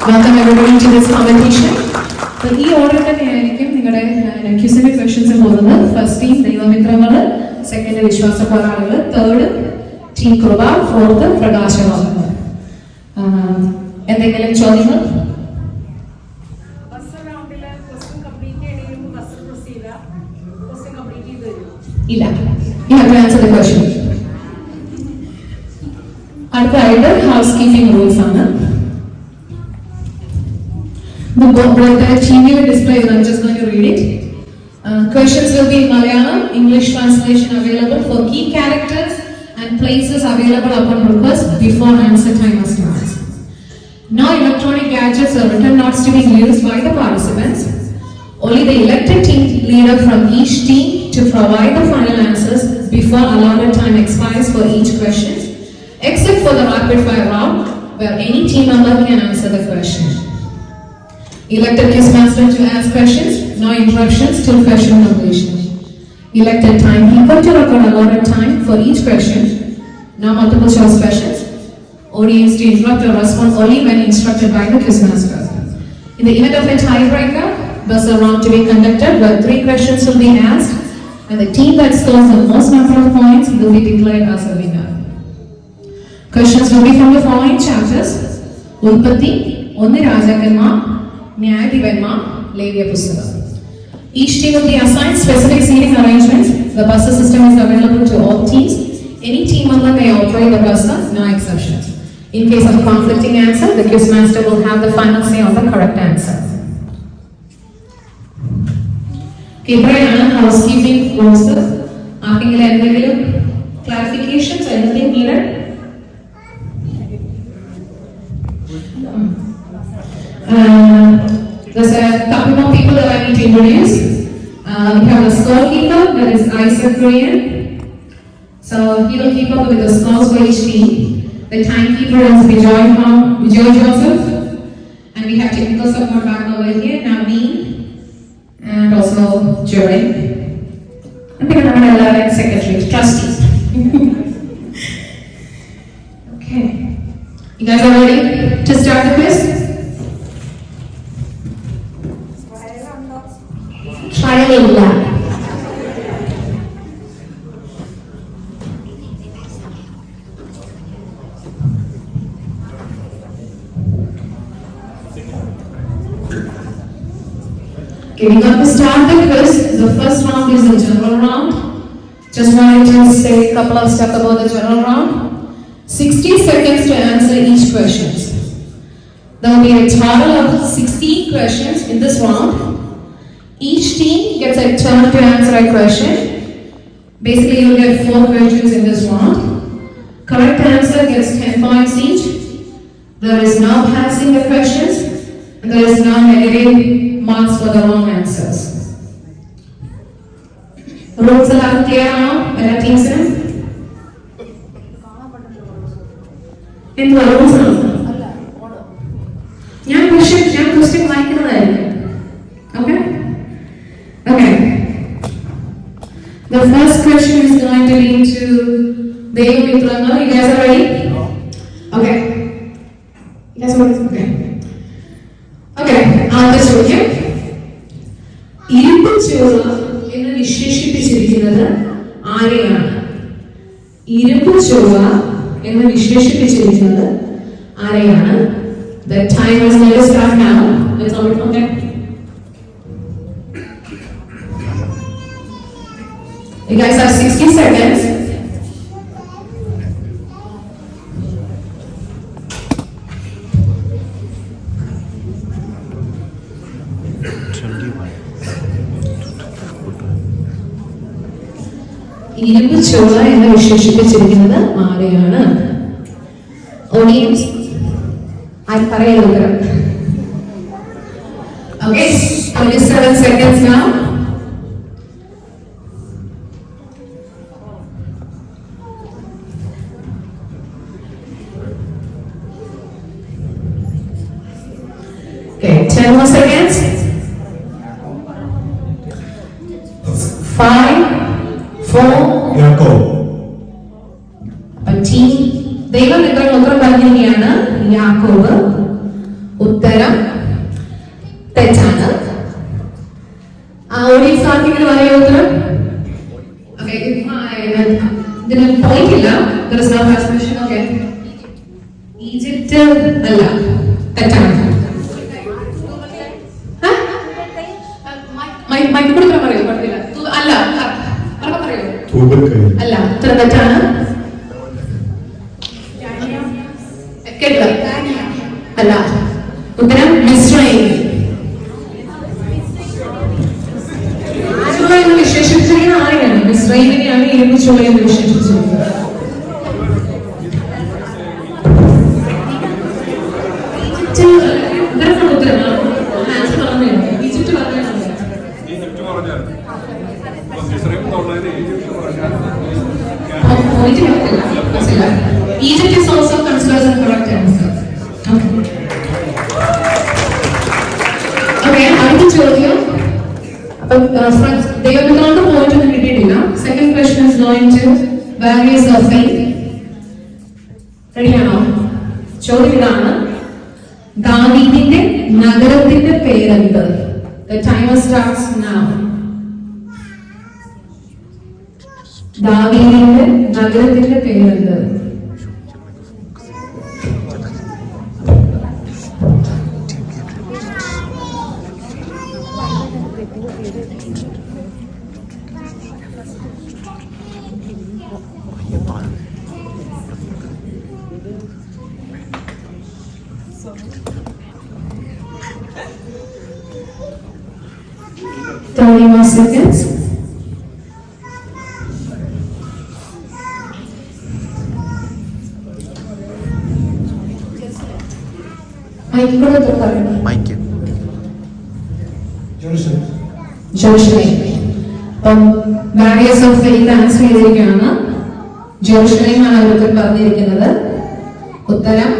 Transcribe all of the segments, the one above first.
Welcome everybody to this competition. ഈ order തന്നെയായിരിക്കും നിങ്ങളുടെ ക്വിസിന്റെ ക്വസ്റ്റ്യൻസ് പോകുന്നത്. ഫസ്റ്റ് ടീം ദൈവമിത്രങ്ങൾ, സെക്കൻഡ് വിശ്വാസ പോരാളികൾ, തേർഡ് ടീം കൃപ, ഫോർത്ത് പ്രകാശവാദങ്ങൾ. എന്തെങ്കിലും ചോദ്യങ്ങൾ? ഇല്ല. You have to answer the question. അടുത്തതായിട്ട് ഹൗസ് കീപ്പിംഗ് റൂൾസ് ആണ്. The TV will display it. I'm just going to read it. Questions will be in Malayalam, English translation available for key characters and places available upon request before answer time starts. No electronic gadgets or written notes to be used by the participants. Only the elected team leader from each team to provide the final answers before allotted time expires for each question, except for the rapid fire round where any team member can answer the question. Elected quizmaster to ask questions, no interruptions till question completion. Elected timekeeper to record allotted time for each question, no multiple choice questions. Audience to interrupt or respond only when instructed by the quizmaster. In the event of a tiebreaker, buzzer round to be conducted where 3 questions will be asked and the team that scores the most number of points will be declared as a winner. Questions will be from the following chapters: Ulpatti, Onnu Rajakarma, Nyayathivama, Levya Pustakam. Each team will be assigned specific seating arrangements. The buzzer system is available to all teams. Any team member may operate the buzzer, no exceptions. In case of a conflicting answer, the quizmaster will have the final say on the correct answer. ഇവിടെയാണ് housekeeping rules. ആർക്കെങ്കിലും എന്തെങ്കിലും clarifications, anything needed? There's a couple more people that I need to introduce. We have the scorekeeper, that is Isaac Green. So he will keep up with the scores for each team. The timekeeper is Vijay Joseph. And we have technical support back over here, Naveen and also Joy. And we have another secretary, trustee. Okay. You guys are ready to start the quiz? Trial. Okay, we're going to start the quiz. The first round is the general round. Just wanted to say a couple of stuff about the general round. 60 seconds to answer each question. There will be a total of 16 questions in this round. Each team gets a turn to answer a question. Basically, you'll get 4 questions in this round. Correct answer gets 10 points each. There is no passing the questions, and there is no negative marks for the wrong answers. Rules are clear now? All teams in? In the rules now? ഞാൻ question വായിക്കുന്നതായിരിക്കും. Okay? Okay. The first question is going to be to Dev Mitranga. You guys are ready? Okay. You guys are ready? Okay. Okay. ആദ്യത്തെ ചോദ്യം. ഇരുമ്പ് ചോള എന്ന് വിശേഷിപ്പിച്ചിരിക്കുന്നത് ആരെയാണ്? ഇരുമ്പ് ചോള എന്ന് വിശേഷിപ്പിച്ചിരിക്കുന്നത് ആരെയാണ്? The time is going to start now. Let's all okay. You guys have 60 seconds. ഇരുമ്പ് ചോള എന്ന് വിശേഷിപ്പിച്ചിരിക്കുന്നത് ആരെയാണ്? Audience, I പറയല്ലോ ഉത്തരം. Okay, 27 seconds now. Okay, 10 more seconds. 5, 4. യാക്കോബ്. ടീം ദൈവമിത്രങ്ങൾ ഉത്തരം പറഞ്ഞിരിക്കുകയാണ് യാക്കോബ്. ഉത്തരം തെറ്റാണ്. ഓഡിയൻസ് ആർക്കെങ്കിലും അറിയോ ഉത്തരം? ഇതിന് പോയിന്റ് ഇല്ല. ഈജിപ്റ്റ് അല്ല, തെറ്റാണ്. മൈക്കൂടെ പറയോ? കുഴപ്പമില്ല. അല്ല, പറയോ? അല്ല, ഉത്തരം തെറ്റാണ്. അല്ല, ഉത്തരം മിസ്രൈം. വിശേഷിപ്പിച്ചിരിക്കുന്ന ആരെയാണ്? മിസ്രൈമിനെയാണ് ഇരുമ്പ് ചുളയെന്ന് വിശേഷിപ്പിച്ചിരിക്കുന്നത്. Egypt is also considered as a correct answer. Okay, അടുത്ത ചോദ്യം. ദൈവത്തിനോട് പോയിന്റ് ഒന്നും കിട്ടിയിട്ടില്ല. Second question is going to warriors of faith. റെഡിയാണോ? ചോദ്യം ഇതാണ്: ദാവീദിന്റെ നഗരത്തിന്റെ പേരെന്ത്? The timer starts now. ദാവീദിന്റെ നഗരത്തിന്റെ പേരെന്ത്? Thirty more seconds. ജെറുസലേം. അപ്പം ബാരിയേഴ്സ് ഓഫ് ഫെയ്ത്ത് ആൻസർ ചെയ്തിരിക്കുകയാണ്. ജെറുസലേം ആണ് അവർക്ക് പറഞ്ഞിരിക്കുന്നത്. ഉത്തരം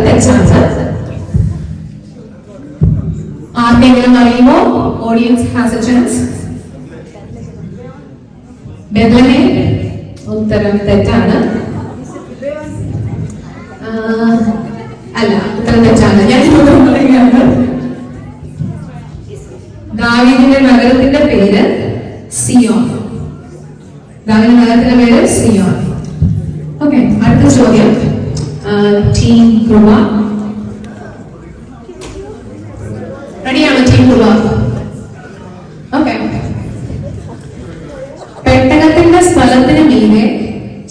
തെറ്റാണ്. ആർക്കെങ്കിലും അറിയുമോ? Audience has A chance. Bethlehem. ഉത്തരം തെറ്റാണ്. അല്ല, ഉത്തരം തെറ്റാണ്. ഞാൻ പറയുകയാണ്. ദാവീദിന്റെ നഗരത്തിന്റെ പേര് സിയോൺ. ദാവീദിന്റെ നഗരത്തിന്റെ പേര് സിയോൺ. ഓക്കെ, അടുത്ത ചോദ്യം. ടീം കൃപ റെഡിയാണോ? ടീം കൃപ. ഓക്കെ. പെട്ടകത്തിന്റെ സ്ഥലത്തിന് മീതെ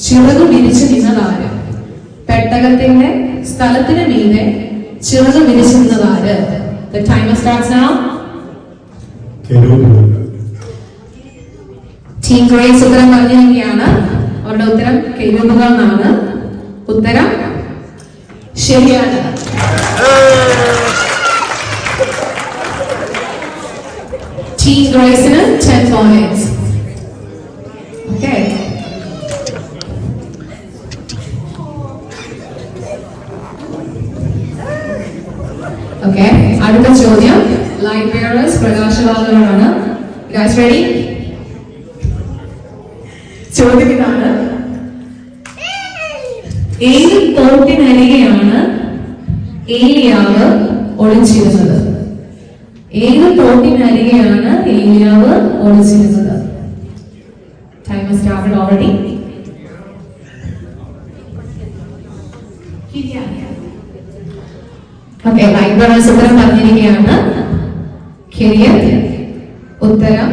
ചിറക് വിരിച്ചു നിന്നതാര്? പെട്ടകത്തിന്റെ സ്ഥലത്തിന് മീതെ ചിറക് വിരിച്ചു നിന്നതാര്? The timer starts now. Team Grace ഉത്തരം പറഞ്ഞിരിക്കുകയാണ്. അവരുടെ ഉത്തരം കെരൂബുകൾ എന്നാണ്. ഉത്തരം ശരിയാണ്. ടീം ഗ്രേസിന് 10 points. Okay. Okay, അടുത്ത ചോദ്യം ലൈറ്റ് ബെയറേഴ്സ് പ്രകാശവാദങ്ങളാണ്. Guys ready? ചോദ്യം ഇതാണ്: ഏത് തോട്ടിനരികെയാണ് ഏലിയാവ് ഒളിച്ചിരുന്നത്? ഏത് തോട്ടിനരികെയാണ് ഏലിയാവ് ഒളിച്ചിരുന്നത്? Time has started already. Okay, light bearers ഉത്തരം പറഞ്ഞിരിക്കുകയാണ്. കിരിയത്ത്. ഉത്തരം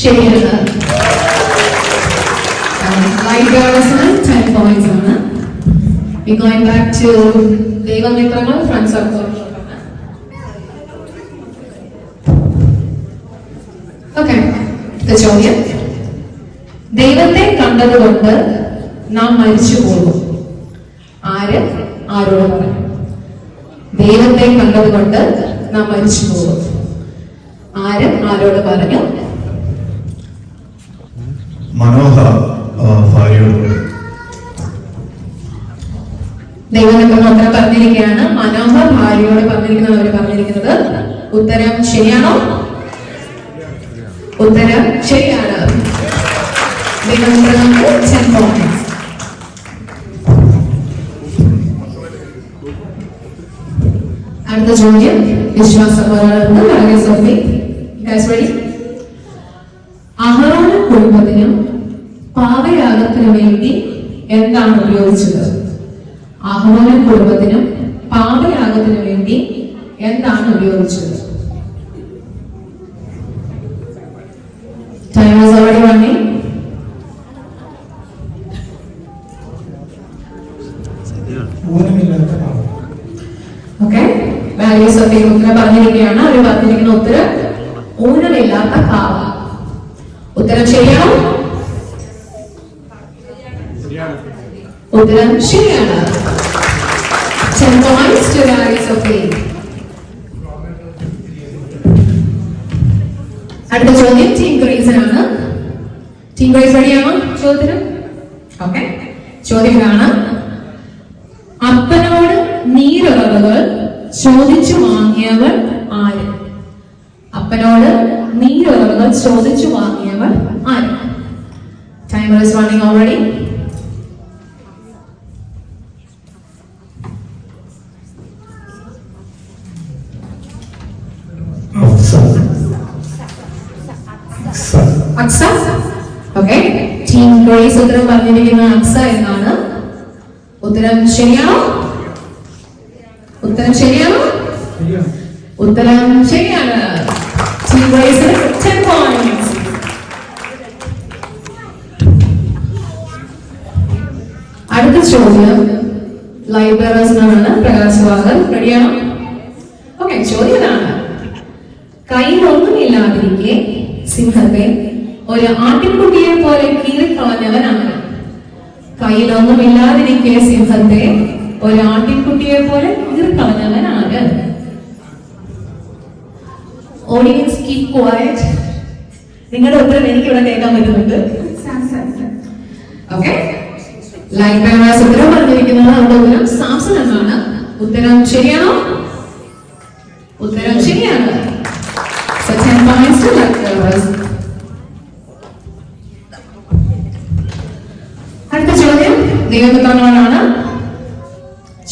ശരിയാണ്. ലൈറ്റ് ബെയറേഴ്സിന് 10 points ആണ്. We going back to ദൈവമിത്രങ്ങൾ ഫ്രണ്ട് സർക്കിൾ. ഓക്കെ, ചോദ്യം: ദൈവത്തെ കണ്ടതുകൊണ്ട് നാം മരിച്ചു പോകും. ആര് ആരോട് പറഞ്ഞു? ദൈവത്തെ കണ്ടതുകൊണ്ട് നാം മരിച്ചു പോകും. ആര് ആരോട് പറഞ്ഞു? മനോഹ ഭാര്യയോട്. ദൈവം ഉത്തരം പറഞ്ഞിരിക്കുകയാണ്. മനോഹ ഭാര്യയോട് പറഞ്ഞിരിക്കുന്നവർ പറഞ്ഞിരിക്കുന്നത് ഉത്തരം ശരിയാണോ? ഉത്തരം ശരിയാണ്. ദൈവം 10 points. അടുത്ത ചോദ്യം വിശ്വാസപോരാളുണ്ട്. അഹറോൻ കുടുംബത്തിനും പാപയാഗത്തിനു വേണ്ടി എന്താണ് ഉപയോഗിച്ചത്? അഹറോൻ കുടുംബത്തിനും പാപയാഗത്തിനു വേണ്ടി എന്താണ് ഉപയോഗിച്ചത്? Time is already running. Okay. Values of ഉത്തരം പറഞ്ഞിരിക്കുകയാണ്. അവർ പറഞ്ഞിരിക്കുന്ന ഉത്തരം ഊനമില്ലാത്ത കാവ. ഉത്തരം ശരിയാണോ? ഉത്തരം ശരിയാണ്. 10 points to values of faith. അടുത്ത ചോദ്യം ടീം ഗ്രേസ് ആണ്. ടീം ഗ്രേസ് റെഡിയാണോ ചോദ്യത്തിന്? ഓക്കെ. ചോദ്യം ഇതാണ്: അപ്പനോട് നീരുറവുകൾ ചോദിച്ചു വാങ്ങിയവർ ആര്? അപ്പനോട് നീരുറവുകൾ ചോദിച്ചു വാങ്ങിയവർ ആര്? Timer is running already. Aqsa. Okay. Team Grace ഉത്തരം പറഞ്ഞിരിക്കുന്ന അക്സ എന്നാണ്. ഉത്തരം ശരിയാണോ? ഉത്തരം ശരിയാണോ? ഉത്തരം ശരിയാണ്. Team grace 10 points. അടുത്ത ചോദ്യം ലൈബ്രറീസിനാണ്. പ്രകാശ് വാഗർ റെഡിയാണോ? ഓക്കെ. ചോദ്യം ഇതാണ്: കയ്യിലൊന്നുമില്ലാതിരിക്കെ സിംഹത്തെ ഒരു ആട്ടിൻകുട്ടിയെ പോലെ കീറിക്കളഞ്ഞവനാണ്. കയ്യിലൊന്നുമില്ലാതിരിക്കെ സിംഹത്തെ ഒരു ആട്ടിൻകുട്ടിയെ പോലെ കീറിക്കളഞ്ഞവനാണ്. Audience keep quiet. നിങ്ങളുടെ ഉത്തരം എനിക്ക് ഇവിടെ കേൾക്കാൻ പറ്റുന്നുണ്ട്. ഓക്കെ. ലൈഫ് മെമ്പേഴ്സ് ഉത്തരം പറഞ്ഞിരിക്കുന്നത് അവരുടെ ഉത്തരം സാംസൺ എന്നാണ്. ഉത്തരം ശരിയാണോ? ഉത്തരം ശരിയാണ്. So 10 points to life members. അടുത്ത ചോദ്യം ദൈവപുത്രനോടാണ്.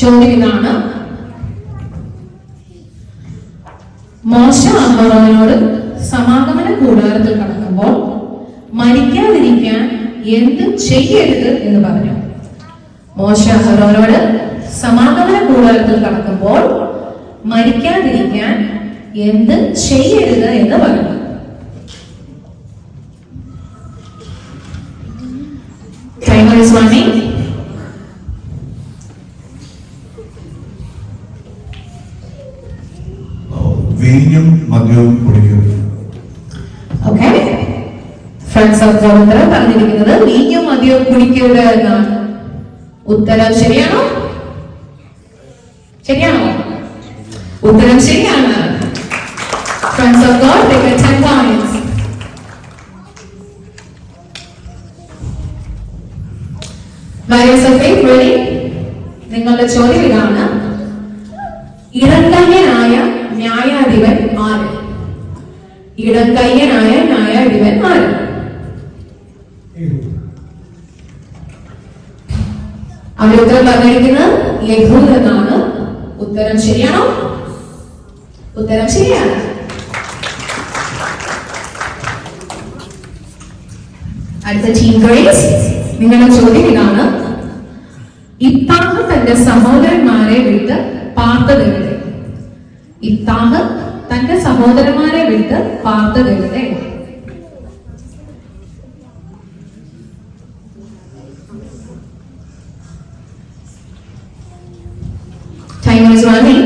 ചോദ്യം ഇതാണ്: മോശ അഹറോനോട് സമാഗമന കൂടാരത്തിൽ കടക്കുമ്പോൾ മരിക്കാതിരിക്കാൻ എന്ത് ചെയ്യരുത് എന്ന് പറഞ്ഞു? മോശ അഹറോനോട് സമാഗമന കൂടാരത്തിൽ കടക്കുമ്പോൾ മരിക്കാതിരിക്കാൻ എന്ത് ചെയ്യരുത് എന്ന് പറഞ്ഞു? Timer is running. വീഞ്ഞും മദ്യവും കുടിക്കരുത്. ഓക്കെ. ഫ്രണ്ട്സ് ഓഫ് ദ ഉത്തരം പറഞ്ഞിരിക്കുന്നത് വീഞ്ഞും മദ്യവും കുടിക്കരുത് എന്നാണ്. ഉത്തരം ശരിയാണോ? ശരിയാണോ? ഉത്തരം ശരിയാണ്. Friends of God, they get 10 points. Values of faith, ready? നിങ്ങളുടെ ചോദ്യം ഇതാണ്: ഇടങ്കയ്യനായ ന്യായാധിപൻ ആര്? ഇടങ്കയ്യനായ ന്യായാധിപൻ ആര്? അവർ ഉത്തരം പറഞ്ഞിരിക്കുന്നത് യഹൂദ എന്നാണ്. ഉത്തരം ശരിയാണോ? ഉത്തരം ശരിയാണ്. അടുത്ത ടീം ഗ്രേസ്. നിങ്ങളുടെ ചോദ്യം ഇതാണ്: ഇത്താഹ് തന്റെ സഹോദരന്മാരെ വിട്ട് പാർത്തതെവിടെ? ഇത്താഹ് തന്റെ സഹോദരന്മാരെ വിട്ട് പാർത്തതെവിടെ? Time is running.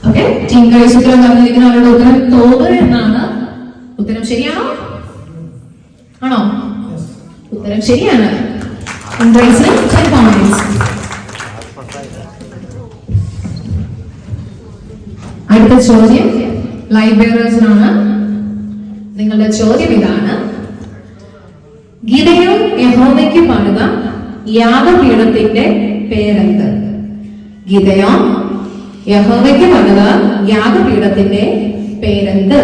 Okay, team guys ഉത്തരം പറഞ്ഞിരിക്കുന്ന അവരുടെ ഉത്തരം തോട് എന്നാണ്. ഉത്തരം ശരിയാണോ? ആണോ? ഉത്തരം ശരിയാണ്. ടീം ഗൈസിന് 10 points. അടുത്ത ചോദ്യം ലൈബ്രറീസിനാണ്. നിങ്ങളുടെ ചോദ്യം ഇതാണ്: ഗിദെയോൻ യഹോവയ്ക്ക് പണിത യാഗപീഠത്തിന്റെ പേരെന്ത്? ഗിദെയോൻ യഹോവയ്ക്ക് പണിത യാഗപീഠത്തിന്റെ പേരെന്ത്?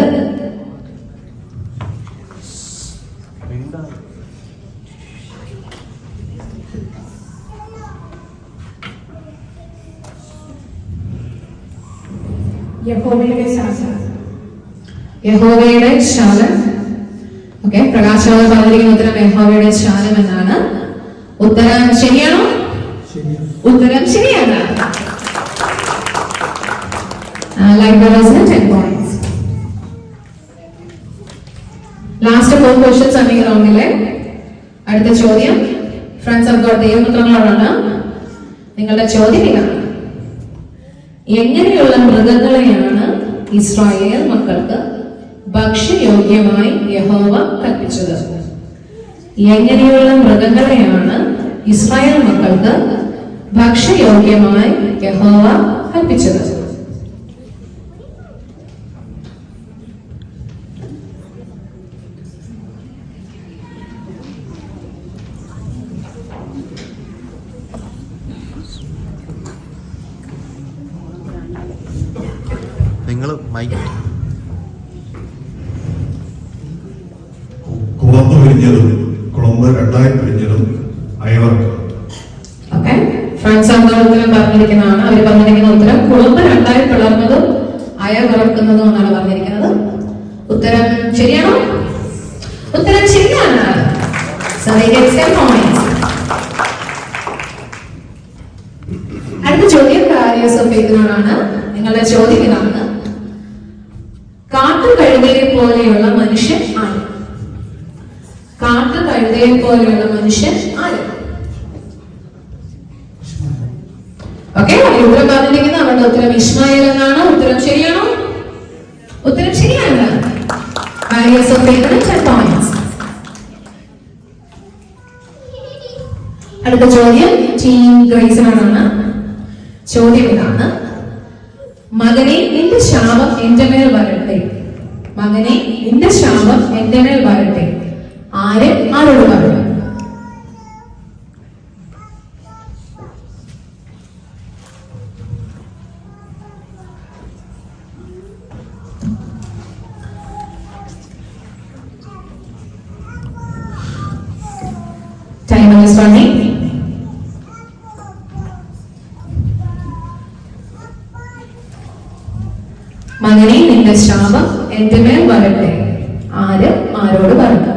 യഹോവയുടെ ശാലം. ഓക്കെ, പ്രകാശവാദം പറഞ്ഞിരിക്കുന്ന ഉത്തരം യഹോവയുടെ ശാലം എന്നാണ്. ഉത്തരം ശരിയാണോ? ഉത്തരം ശരിയാണ്. ലൈബ്രറീസിന് 10 points. ലാസ്റ്റ് 4 questions ആണ് ഈ റൗണ്ടിലെ. അടുത്ത ചോദ്യം ഫ്രണ്ട്സ് ഓഫ് ഗോഡ് ദൈവപുത്രങ്ങളോടാണ്. നിങ്ങളുടെ ചോദ്യം ഇതാണ്: എങ്ങനെയുള്ള മൃഗങ്ങളെയാണ് ഇസ്രായേൽ മക്കൾക്ക് ഭക്ഷ്യയോഗ്യമായി യഹോവ കൽപ്പിച്ചത്? എങ്ങനെയുള്ള മൃഗങ്ങളെയാണ് ഇസ്രായേൽ മക്കൾക്ക് ഭക്ഷ്യയോഗ്യമായി യഹോവ കൽപ്പിച്ചത്? നിങ്ങൾ കുളമ്പ് പിരിഞ്ഞതും കുളമ്പ് രണ്ടായി പിരിഞ്ഞതും അയവർക്ക്. ഓക്കെ, ഫ്രണ്ട്സ് ഉത്തരം പറഞ്ഞിരിക്കുന്നതാണ്. അവർ പറഞ്ഞിരിക്കുന്ന ഉത്തരം കുളമ്പ് രണ്ടായി പിളർന്നതും അയവിറക്കുന്നതും എന്നാണ് പറഞ്ഞിരിക്കുന്നത്. ഉത്തരം ശരിയാണോ? ഉത്തരം ശരിയാണ്. So they get 10 points. അടുത്ത ചോദ്യം കാര്യസഭയോടാണ്. നിങ്ങളുടെ ചോദ്യം ഇതാണ്: കാട്ടുകഴുതയെ പോലെയുള്ള മനുഷ്യൻ ആര്? കാട്ടുകഴുതയെ പോലെയുള്ള മനുഷ്യൻ ആര്? ഓക്കെ, ഉത്തരം പറഞ്ഞിരിക്കുന്നത് അവരുടെ ഉത്തരം ഇസ്മായേൽ എന്നാണ്. ഉത്തരം ശരിയാണോ? ഉത്തരം ശരിയാണ്. 10 points. അടുത്ത ചോദ്യം ടീം ഗ്രേസിനോടാണ്. ചോദ്യം ഇതാണ്: മകനെ നിന്റെ ശാപം എന്റെ മേൽ വരട്ടെ. മകനെ നിന്റെ ശാപം എന്റെ മേൽ വരട്ടെ. ആര് ആരോട് പറഞ്ഞു? Time is running. മകനെ നിന്റെ ശാപം എന്റെ മേൽ വരട്ടെ. ആര് ആരോട് പറഞ്ഞു?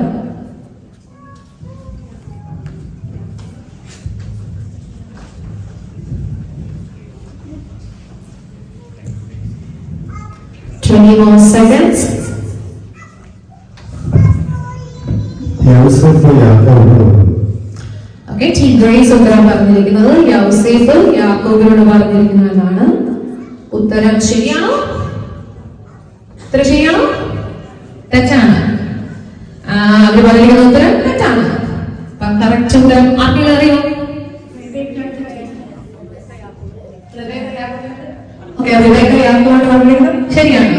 more seconds. Okay, team Grace ഉത്തരം പറഞ്ഞിരിക്കുന്നത് യൗസേഫ് യാക്കോബിനോട് പറഞ്ഞിരിക്കുന്നതാണ്. ഉത്തരം ശരിയാണോ? ഉത്തരം ശരിയാണോ? തെറ്റാണ്. അവർ പറഞ്ഞിരിക്കുന്ന ഉത്തരം തെറ്റാണ്. കറക്റ്റ് ഉത്തരം ആർക്കെങ്കിലും അറിയോ? ശരിയാണ്.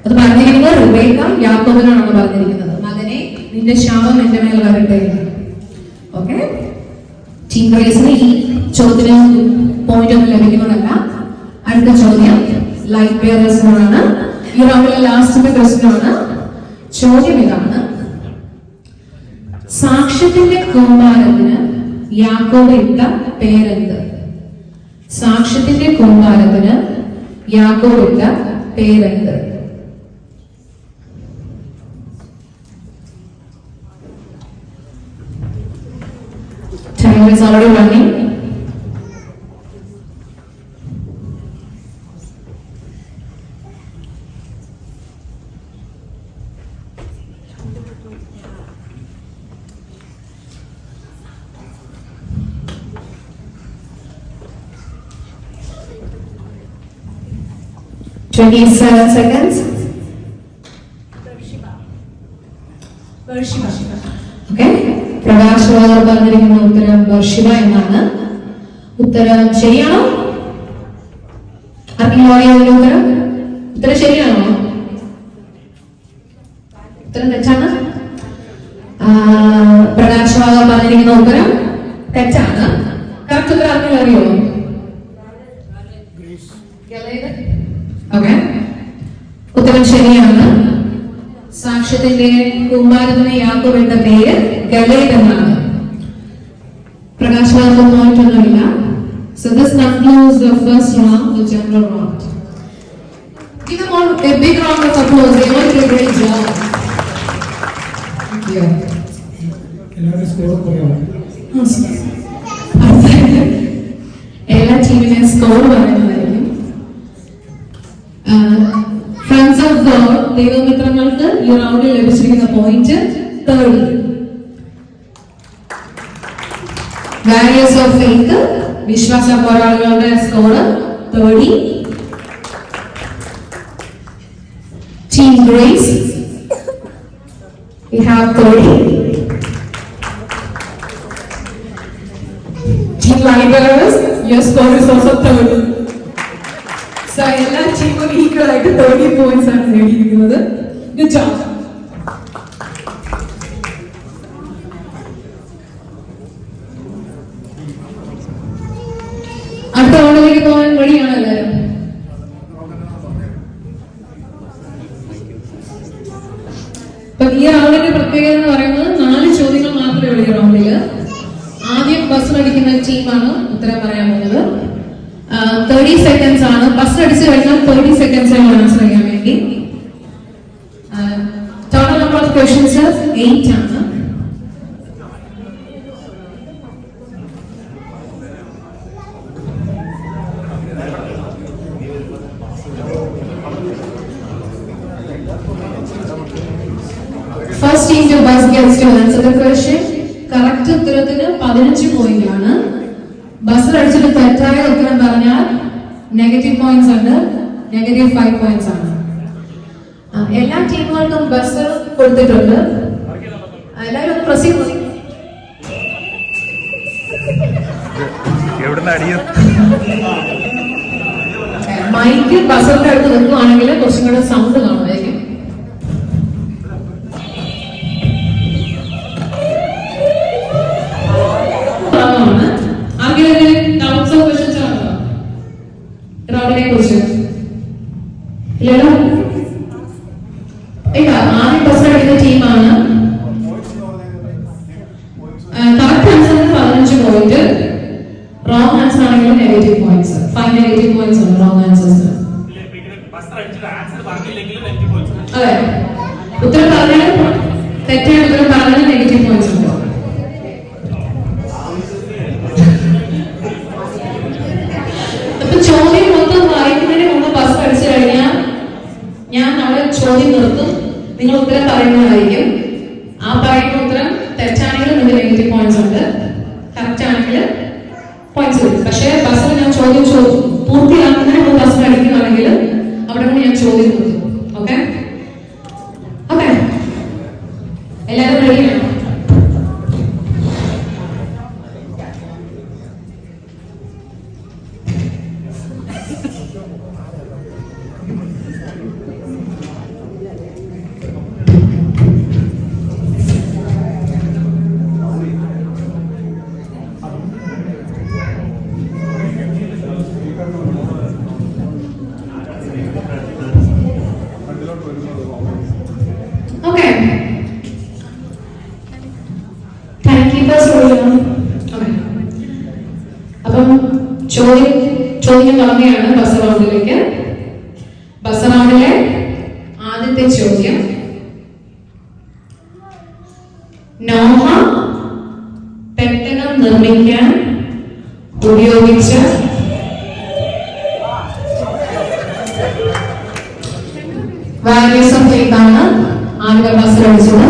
അത് പറഞ്ഞിരിക്കുന്നത് റിബേക്ക യാക്കോബിനാണ് പറഞ്ഞിരിക്കുന്നത്. മകനെ നിന്റെ ശാപം എന്റെ മേൽ വരട്ടെ. ഓക്കെ, ടീം ഗ്രേസിന് ഈ ചോദ്യത്തിന് പോയിന്റ് ഒന്നും ലഭിക്കുന്നതല്ല. അടുത്ത ചോദ്യം ലൈറ്റ് ബെയറേഴ്സിനോടാണ്. ഈ റൗണ്ടിലെ ലാസ്റ്റത്തെ ക്വസ്റ്റ്യനാണ്. ചോദ്യം ഇതാണ്: സാക്ഷ്യത്തിന്റെ കൂമ്പാരത്തിന് യാക്കോബ് ഇട്ട പേരെന്ത്? സാക്ഷ്യത്തിന്റെ കൂമ്പാരത്തിന് യാക്കോബ് ഇട്ട പേരെന്ത്? Time is already running. 27 seconds. Okay. Prakash Vadar പറഞ്ഞിരിക്കുന്ന ഉത്തരം വർഷിബ എന്നാണ്. ഉത്തരം ശരിയാണോ? ആർക്കെങ്കിലും അറിയാവുന്ന ഉത്തരം ശരിയാണോ? ഉത്തരം തെറ്റാണ്. പ്രകാശ് വാദർ പറഞ്ഞിരിക്കുന്ന ഉത്തരം തെറ്റാണ്. കറക്റ്റ് ഉത്തരം ആർക്കെങ്കിലും അറിയോ? ഓക്കെ, ഉത്തരം ശരിയാണ്. സാക്ഷ്യത്തിന്റെ കുമാരന് യാക്കോബ് എന്ന പേര് ഗലേദ് എന്നാണ്. പ്രകാശവാദം പോയിട്ടൊന്നുമില്ല. So this concludes the first round, the general round. Give them all a big round of applause. They all did a great job. Thank you. എല്ലാവരും സ്കോർ പറയാമോ? എല്ലാ ടീമിനെ സ്കോർ പറയുന്നതായിരിക്കും. ഫ്രണ്ട്സ് ഓഫ് ഗോഡ് ദൈവമിത്രങ്ങൾക്ക് ഈ റൗണ്ടിൽ ലഭിച്ചിരിക്കുന്ന point 30. Warriors of faith വിശ്വാസ പോരാളികളുടെ score 30. Team Grace we have 30. Team Librarians, your score is also 30. So എല്ലാ ടീമും ഈക്വൽ ആയിട്ട് 30 പോയിന്റ്സ് ആണ് നേടിയിരിക്കുന്നത്. Good job. അടുത്ത റൗണ്ടിലേക്ക് പോകാൻ റെഡിയാണ് എല്ലാവരും? ഈ റൗണ്ടിന്റെ പ്രത്യേകത എന്ന് പറയുന്നത് 4 ചോദ്യങ്ങൾ മാത്രമേ ഉള്ളൂ ഈ റൗണ്ടില്. ആദ്യം ബസ്സിലടിക്കുന്ന ടീമാണ് ഉത്തരം പറയാൻ പോകുന്നത്. 30 seconds ആണ്. ബസ്സിലടിച്ച് കഴിഞ്ഞാൽ 30 seconds ആണ് ആൻസർ ചെയ്യാൻ വേണ്ടി. ടോട്ടൽ നമ്പർ ഓഫ് ക്വസ്റ്റ്യൻസ് 8 ആണ്. First team to bus gets to answer the question. Correct ഉത്തരത്തിന് 15 പോയിന്റ് ആണ്. ബസ്സിൽ അടിച്ചിട്ട് തെറ്റായ ഉത്തരം പറഞ്ഞാൽ നെഗറ്റീവ് പോയിന്റ്സ് ഉണ്ട്. നെഗറ്റീവ് 5 പോയിന്റ്സ് ആണ്. എല്ലാ ടീമുകൾക്കും ബസ് കൊടുത്തിട്ടുണ്ട്. എല്ലാവരും ഒന്ന് പ്രസ് ചെയ്തു. മൈക്ക് ബസ്സിന്റെ അടുത്ത് നിൽക്കുവാണെങ്കിൽ കുറച്ചും കൂടെ സൗണ്ട് കാണുമായിരിക്കും. ആദ്യം ബസ് അടിക്കുന്ന ടീമാണ്. കറക്റ്റ് ആൻസറിന് 15 പോയിന്റ്. റോങ് ആൻസർ ആണെങ്കിൽ നെഗറ്റീവ് പോയിന്റ്സ്. 5 നെഗറ്റീവ് പോയിന്റ്സ് ഉണ്ട് റോങ് ആൻസേഴ്സിന്. അതെ, ഉത്തരം പറഞ്ഞാൽ തെറ്റായ ഉത്തരം പറഞ്ഞാൽ നെഗറ്റീവ് പോയിന്റ്സ് ഉണ്ട്. അപ്പൊ ചോദ്യം മൊത്തം വായിക്കുന്നതിന് മുമ്പ് ബസ് അടിച്ചു കഴിഞ്ഞാൽ ഞാൻ അവിടെ ചോദ്യം നിർത്തും. നിങ്ങൾ ഉത്തരം പറയുന്നതായിരിക്കും. ആ പറയുന്ന ഉത്തരം തെറ്റാണെങ്കിൽ നിങ്ങൾക്ക് നെഗറ്റീവ് പോയിന്റ്സ് ഉണ്ട്, കറക്റ്റ് ആണെങ്കിൽ പോയിന്റ്സ് കിട്ടും. പക്ഷേ ബസ്സിൽ ഞാൻ ചോദ്യം പൂർത്തിയാക്കുന്നതിന് മുമ്പ് ബസ്സിൽ അടിക്കുകയാണെങ്കിൽ അവിടെ കൊണ്ട് ഞാൻ ചോദ്യം നിർത്തും. ഓക്കെ ഓക്കെ, എല്ലാവരും റെഡിയാണോ? അപ്പം ചോദ്യം തുടങ്ങുകയാണ് ബസ് റൗണ്ടിലേക്ക്. ബസ് റൗണ്ടിലെ ആദ്യത്തെ ചോദ്യം, നോഹ പെട്ടകം നിർമ്മിക്കാൻ ഉപയോഗിച്ച വാരിയേഴ്സ് ഓഫ് ഫെയ്ത്ത് ആണ് ആദ്യം ബസ്സിൽ അടിച്ചത്.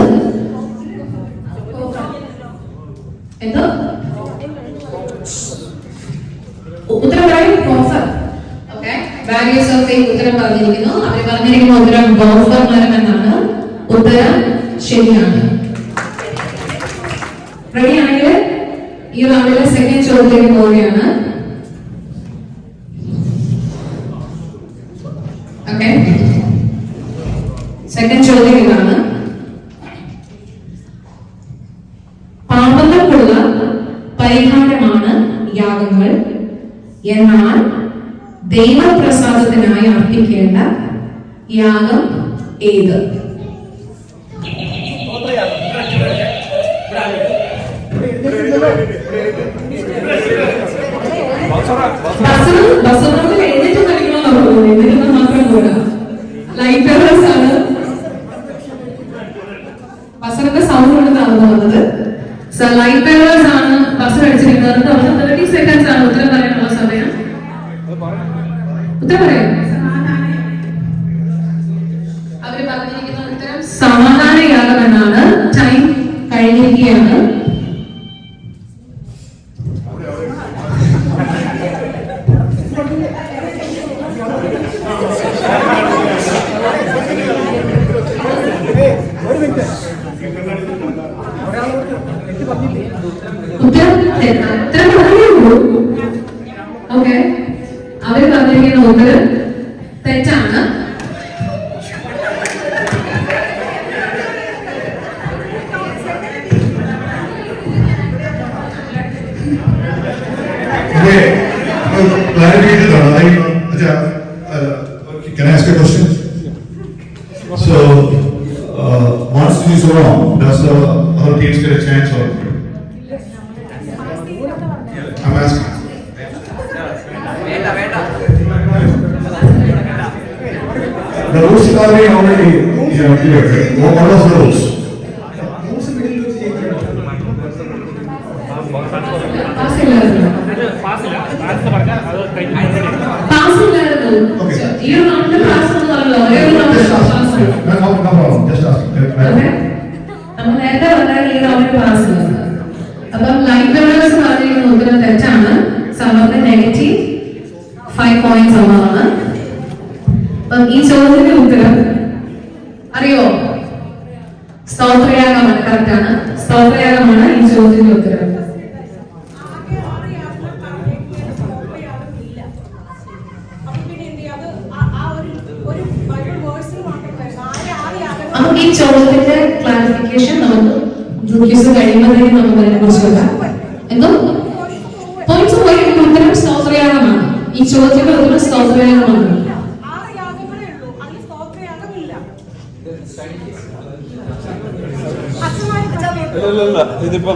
എന്തോ ഉത്തരം പറയും. Okay, warriors voice of faith ഉത്തരം പറഞ്ഞിരിക്കുന്നു. അവർ പറഞ്ഞിരിക്കുന്ന ഉത്തരം ഗോഫർ മരം എന്നാണ്. ഉത്തരം ശരിയാണ്. റെഡിയാണെങ്കിൽ ഈ റൗണ്ടിലെ സെക്കൻഡ് ചോദ്യത്തിലേക്ക് പോവുകയാണ്. ഓക്കെ, സെക്കൻഡ് ചോദ്യം ഇതാണ്. പാപങ്ങൾക്കുള്ള പരിഹാരമാണ് യാഗങ്ങൾ, എന്നാൽ ദൈവപ്രസാദത്തിനായി അർപ്പിക്കേണ്ട യാഗം ഏത്? ബസ്സറോട്ടിൽ എഴുന്നേറ്റ് കളിക്കണമെന്നാണ് തോന്നുന്നത്. എന്നിട്ട് മാത്രം കൂടാ. ലൈറ്റ് ബെയറേഴ്സ് ആണ്. ബസ്സറിന്റെ സൗണ്ട് കൊണ്ടാണ് വന്നത്. ലൈറ്റ് ബെയറേഴ്സ് ആണ് ബസ് അടിച്ചിരിക്കുന്നത്. 30 സെക്കൻഡ്സ് ആണ് ഉത്തരം പറയാനുള്ള സമയം. ഉത്തരം പറയാം. അവര് പറഞ്ഞിരിക്കുന്ന ഉത്തരം സമാധാന യാഗം എന്നാണ്. ടൈം കഴിഞ്ഞിരിക്കുകയാണ്. ഓക്കെ, അവര് പറഞ്ഞിരിക്കുന്ന ഉത്തരം തെറ്റാണ്. Can I ask a question? So, once it is wrong, does the other teams get a chance or? I'm asking. The rules are already clear. What are the rules? നേരത്തെ പറഞ്ഞാൽ ഈ റൗണ്ടിൽ pass ചെയ്യുന്നത്. അപ്പം ലൈറ്റ് ബെയറേഴ്സ് പറഞ്ഞിരിക്കുന്ന ഉത്തരം തെറ്റാണ്. സമറിന് -5 point സമമാണ്. അപ്പം ഈ ചോദ്യത്തിന്റെ ഉത്തരം അറിയോ? സ്തോത്രയാഗമാണ്. കറക്റ്റ് ആണ്. സ്തോത്രയാഗമാണ് ഈ ചോദ്യത്തിന്റെ ഉത്തരം. അപ്പൊ ഈ ചോദ്യത്തിന്റെ ക്ലാരിഫിക്കേഷൻ നമുക്ക് ക്യൂസ് കഴിയുമ്പോഴത്തേക്കും നമുക്ക് അതിനെ കുറിച്ച് വെക്കാം. എന്തോ പോയിന്റ്സ് പോയി. ഉത്തരം സ്തോത്രയാഗമാണ്. ഈ ചോദ്യത്തിന്റെ ഉത്തരം സ്തോത്രയാഗമാണ്. ഇതിപ്പോ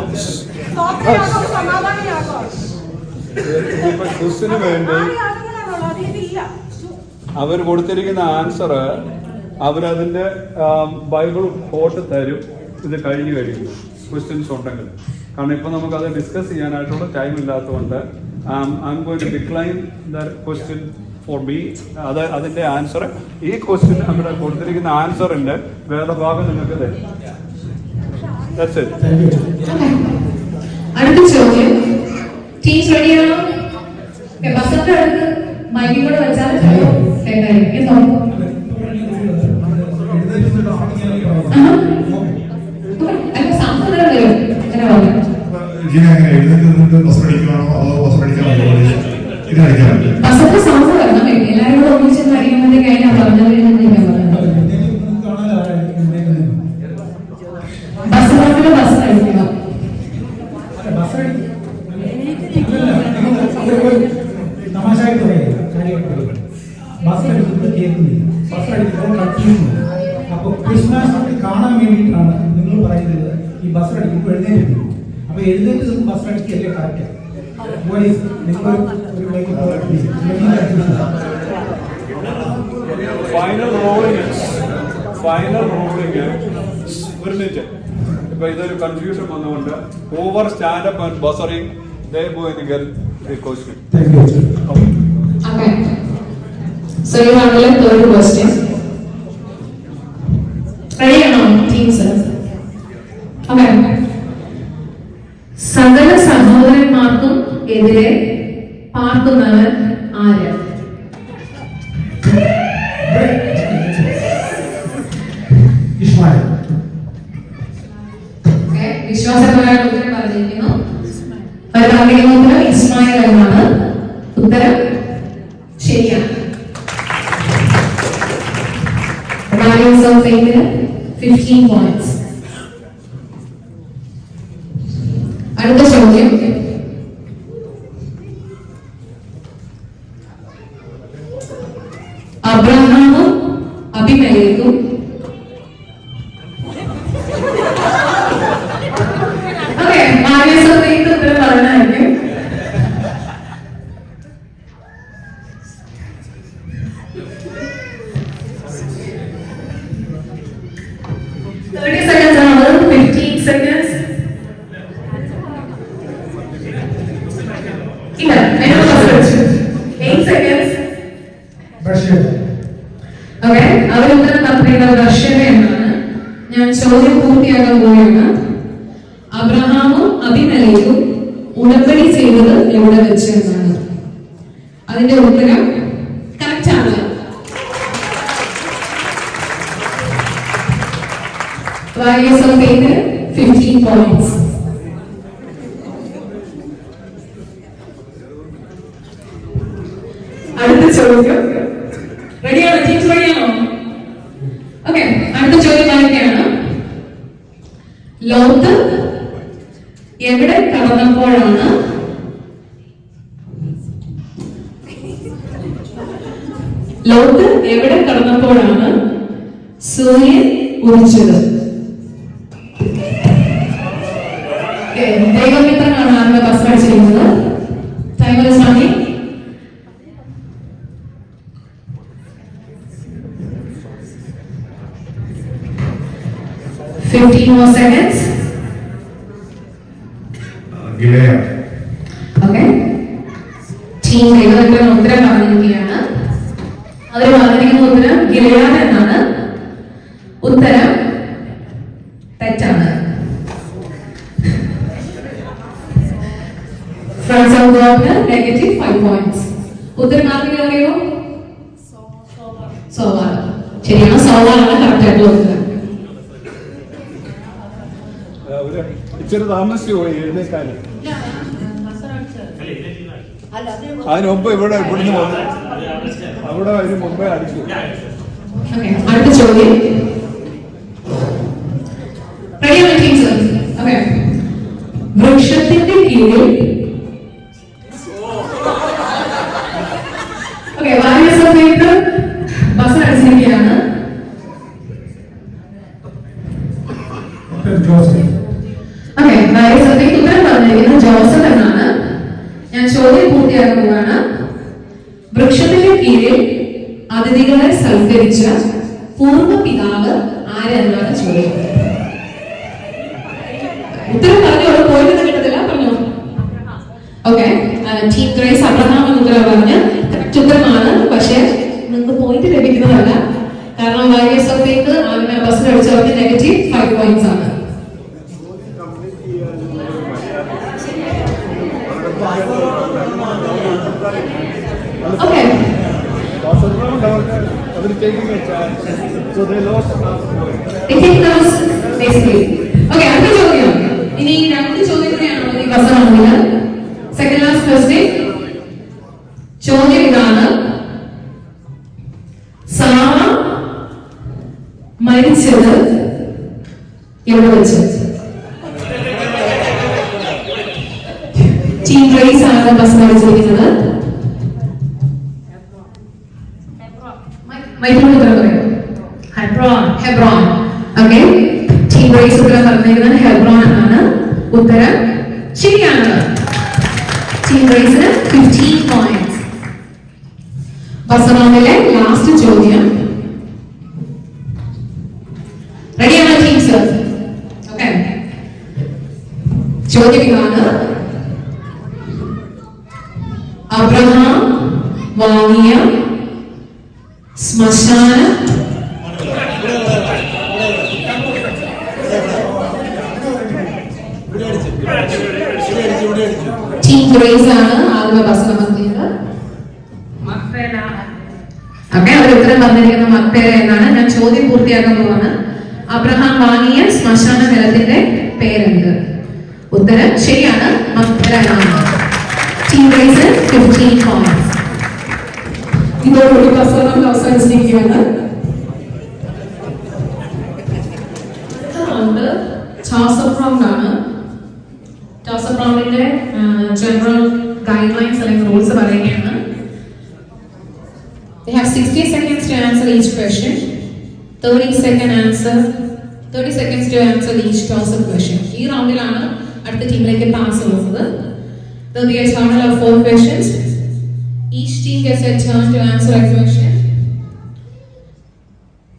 ക്വസ്റ്റിന് വേണ്ടി അവർ കൊടുത്തിരിക്കുന്ന ആൻസർ അവരതിന്റെ ബൈബിൾ കോട്ട് തരും. ഇത് കഴിഞ്ഞു കഴിയുമ്പോൾ ക്വസ്റ്റ്യൻസ് ഉണ്ടെങ്കിൽ, കാരണം ഇപ്പൊ നമുക്കത് ഡിസ്കസ് ചെയ്യാനായിട്ടുള്ള ടൈം ഇല്ലാത്തതുകൊണ്ട് I am going to decline the question for me. അതിന്റെ ആൻസർ ഈ ക്വസ്റ്റ്യൻ അവിടെ കൊടുത്തിരിക്കുന്ന ആൻസറിന്റെ വേദഭാഗം നിങ്ങൾക്ക് തരും. That's it. അടുത്ത ചോദ്യം. ടീംസ് റെഡിയാണോ? ബസന്റെ അടുത്ത് മൈക്കിൽ കൂടെ വെച്ചാൽ ബസന്റെ സൗണ്ട് വരണം. എല്ലാവരും കൂടെ ഒന്നിച്ചെന്ന് അടിക്കാൻ വേണ്ടി കഴിഞ്ഞാൽ പറഞ്ഞത് ബസ് അടിക്കണം. തമാശായിട്ട് കാര്യമായിട്ട് ബസ് അടിക്കുന്നത് കേൾക്കുന്നില്ല, ബസ് അടിക്കുന്നത് കത്തിയുന്നു. അപ്പൊ ക്രിസ്മസ് കാണാൻ വേണ്ടിയിട്ടാണ് നിങ്ങൾ പറയുന്നത് ഈ ബസ് അടിക്കുമ്പോൾ എഴുന്നേറ്റ്. അപ്പൊ എഴുന്നേറ്റ് ബസ് അടിക്കല്ലേ കറക്റ്റ്. ഫൈനൽ റോളിംഗ് ഒരു മിനിറ്റ്. ഇപ്പൊ ഇതൊരു കൺഫ്യൂഷൻ വന്നുകൊണ്ട് over stand up and buzzer ring they going to get the question. Okay, so you have a third question. Ready or not, teams? Okay. സകല സഹോദരന്മാർക്കും എതിരെ പാർക്കുന്നവൻ ആര്? ഇസ്മായിൽ എന്നാണ്. ഉത്തരം ശരിയാണ്. Barriers of failure 15 points. അടുത്ത ചോദ്യം. അബ്രഹാമും അബിമേലെക്കും ഓക്കെ barriers of failure ഉത്തരം പറഞ്ഞായിരിക്കും. seconds ആണ്. 15 seconds. ഇല്ല, എന്നോട് ഫസ്റ്റ് 8 seconds. റഷ്യ. ഓക്കെ, അവരുത്തരം പറഞ്ഞിരിക്കുന്നത് റഷ്യ എന്നാണ്. ഞാൻ ചോദ്യം പൂർത്തിയാക്കാൻ പോവുകയാണ്. അബ്രഹാമും അബിമേലെക്കും ഉടമ്പടി ചെയ്തത് എവിടെ വെച്ച് എന്നാണ്. അതിന്റെ ഉത്തരം കറക്റ്റ് ആണ്. Barriers of failure 15 points. അടുത്ത ചോദ്യം. റെഡിയാണോ? ടീംസ് റെഡിയാണോ? ഓക്കെ, അടുത്ത ചോദ്യം ആരൊക്കെയാണ്? ലോത്ത് എവിടെ കടന്നപ്പോഴാണ് സൂര്യൻ ഉദിച്ചത്? ദൈവമിത്രനാണ് ആരുടെ ബസ് അടിച്ചിരിക്കുന്നത്. Timer is running. Fifteen more seconds. ഗിലയ. Okay. ടീം ദൈവമിത്രം ഉത്തരം പറഞ്ഞിരിക്കുകയാണ്. അവർ പറഞ്ഞിരിക്കുന്ന ഉത്തരം ഗിലയാദ് എന്നാണ്. ഉത്തരം തെറ്റാണ്. Friends of God negative 5 points. ഉത്തരം ആർക്കെങ്കിലും അറിയോ? സോവാർ. ശരിയാണ്, സോവാറാണ് കറക്റ്റ് ആയിട്ടുള്ള ഉത്തരം. ഇച്ചിരി താമസിച്ചു പോയി എഴുന്നേക്കാന്. അതിന് മുമ്പ് ഇവിടുന്ന് വന്നു, അവിടെ അതിന് മുമ്പേ അടിച്ചു. അടുത്ത ചോദ്യം. വൃക്ഷത്തിന്റെ കീഴിൽ ബസ് അടിച്ചിരിക്കുകയാണ്. ജോസഫ്. ഓക്കെ, ഉത്തരം പറഞ്ഞിരിക്കുന്നത് ജോസഫ് എന്നാണ്. ഞാൻ ചോദ്യം പൂർത്തിയാക്കാൻ പോവാണ്. വൃക്ഷത്തിന്റെ കീഴിൽ അതിഥികളെ സൽക്കരിച്ച പൂർവ്വ പിതാവ് ആരെന്നാണ് ചോദ്യം. ഉത്തരം പറഞ്ഞോളൂ, പോയിട്ടൊന്നും കിട്ടത്തില്ല, പറഞ്ഞോ. ഓക്കെ, ടീം ഗ്രേസ് അബ്രഹാം എന്ന് ഉത്തരം പറഞ്ഞ് ഉത്തരമാണ്. പക്ഷെ നിങ്ങൾക്ക് പോയിന്റ് ലഭിക്കുന്നതല്ല, കാരണം വാരിയേഴ്സ് ഓഫ് ഫെയ്ത്ത് അവനെ ബസ്സിൽ അടിച്ചവർക്ക് നെഗറ്റീവ് 5 പോയിന്റ്സ് ആണ്. Okay. അടുത്ത ചോദ്യം. ഇനി 2 ചോദ്യങ്ങളെയാണ് ഈ ബസ്സാണെങ്കിൽ. Second last question. ചോദ്യം ഇതാണ്: സാറ മരിച്ചത് എവിടെ വെച്ച്? ടീം റേസ് ആണ് ബസ് മരിച്ചിരിക്കുന്നത്. ഹെബ്രോൺ. ഓക്കെ, ടീം റേസ് ഉത്തരം പറഞ്ഞിരിക്കുന്നത് ഹെബ്രോൺ എന്നാണ്. ഉത്തരം ശരിയാണ്. ടീം റേസിന് 15 പോയിന്റ്സ്. ബസറോണിലെ ലാസ്റ്റ് ചോദ്യം. റെഡിയാണോ ടീംസ്? ഓക്കെ, ചോദ്യം ഇതാണ്: അബ്രഹാം വാങ്ങിയ ശ്മശാന ടീം ഗ്രേസ് ആണ് ആദ്യമേ ബസ് നടത്തിയത്. ഓക്കെ, അവർ ഉത്തരം പറഞ്ഞിരിക്കുന്ന മക്പേര എന്നാണ്. ഞാൻ ചോദ്യം പൂർത്തിയാക്കാൻ പോവാണ്. അബ്രഹാം വാങ്ങിയ ശ്മശാന നിലത്തിന്റെ പേരെന്ത്? ഉത്തരം ശരിയാണ്, മക്പേര എന്നാണ്. Team raises 15 points. ഇതോടുകൂടി ബസ് റൗണ്ട് അവസാനിച്ചിരിക്കുകയാണ്. റൗണ്ട് ടോസ് റൗണ്ട് ആണ്. ടോസ് റൗണ്ടിന്റെ ജനറൽ ഗൈഡ് ലൈൻസ് അല്ലെങ്കിൽ റൂൾസ് പറയുകയാണ്. They have 60 seconds to answer each question. 30 seconds to answer each toss-up question. ഈ റൗണ്ടിലാണ് അടുത്ത ടീമിലേക്ക് പാസ് ചെയ്യുന്നത്. There will be a total of 4 questions. Each team gets a turn to answer a question.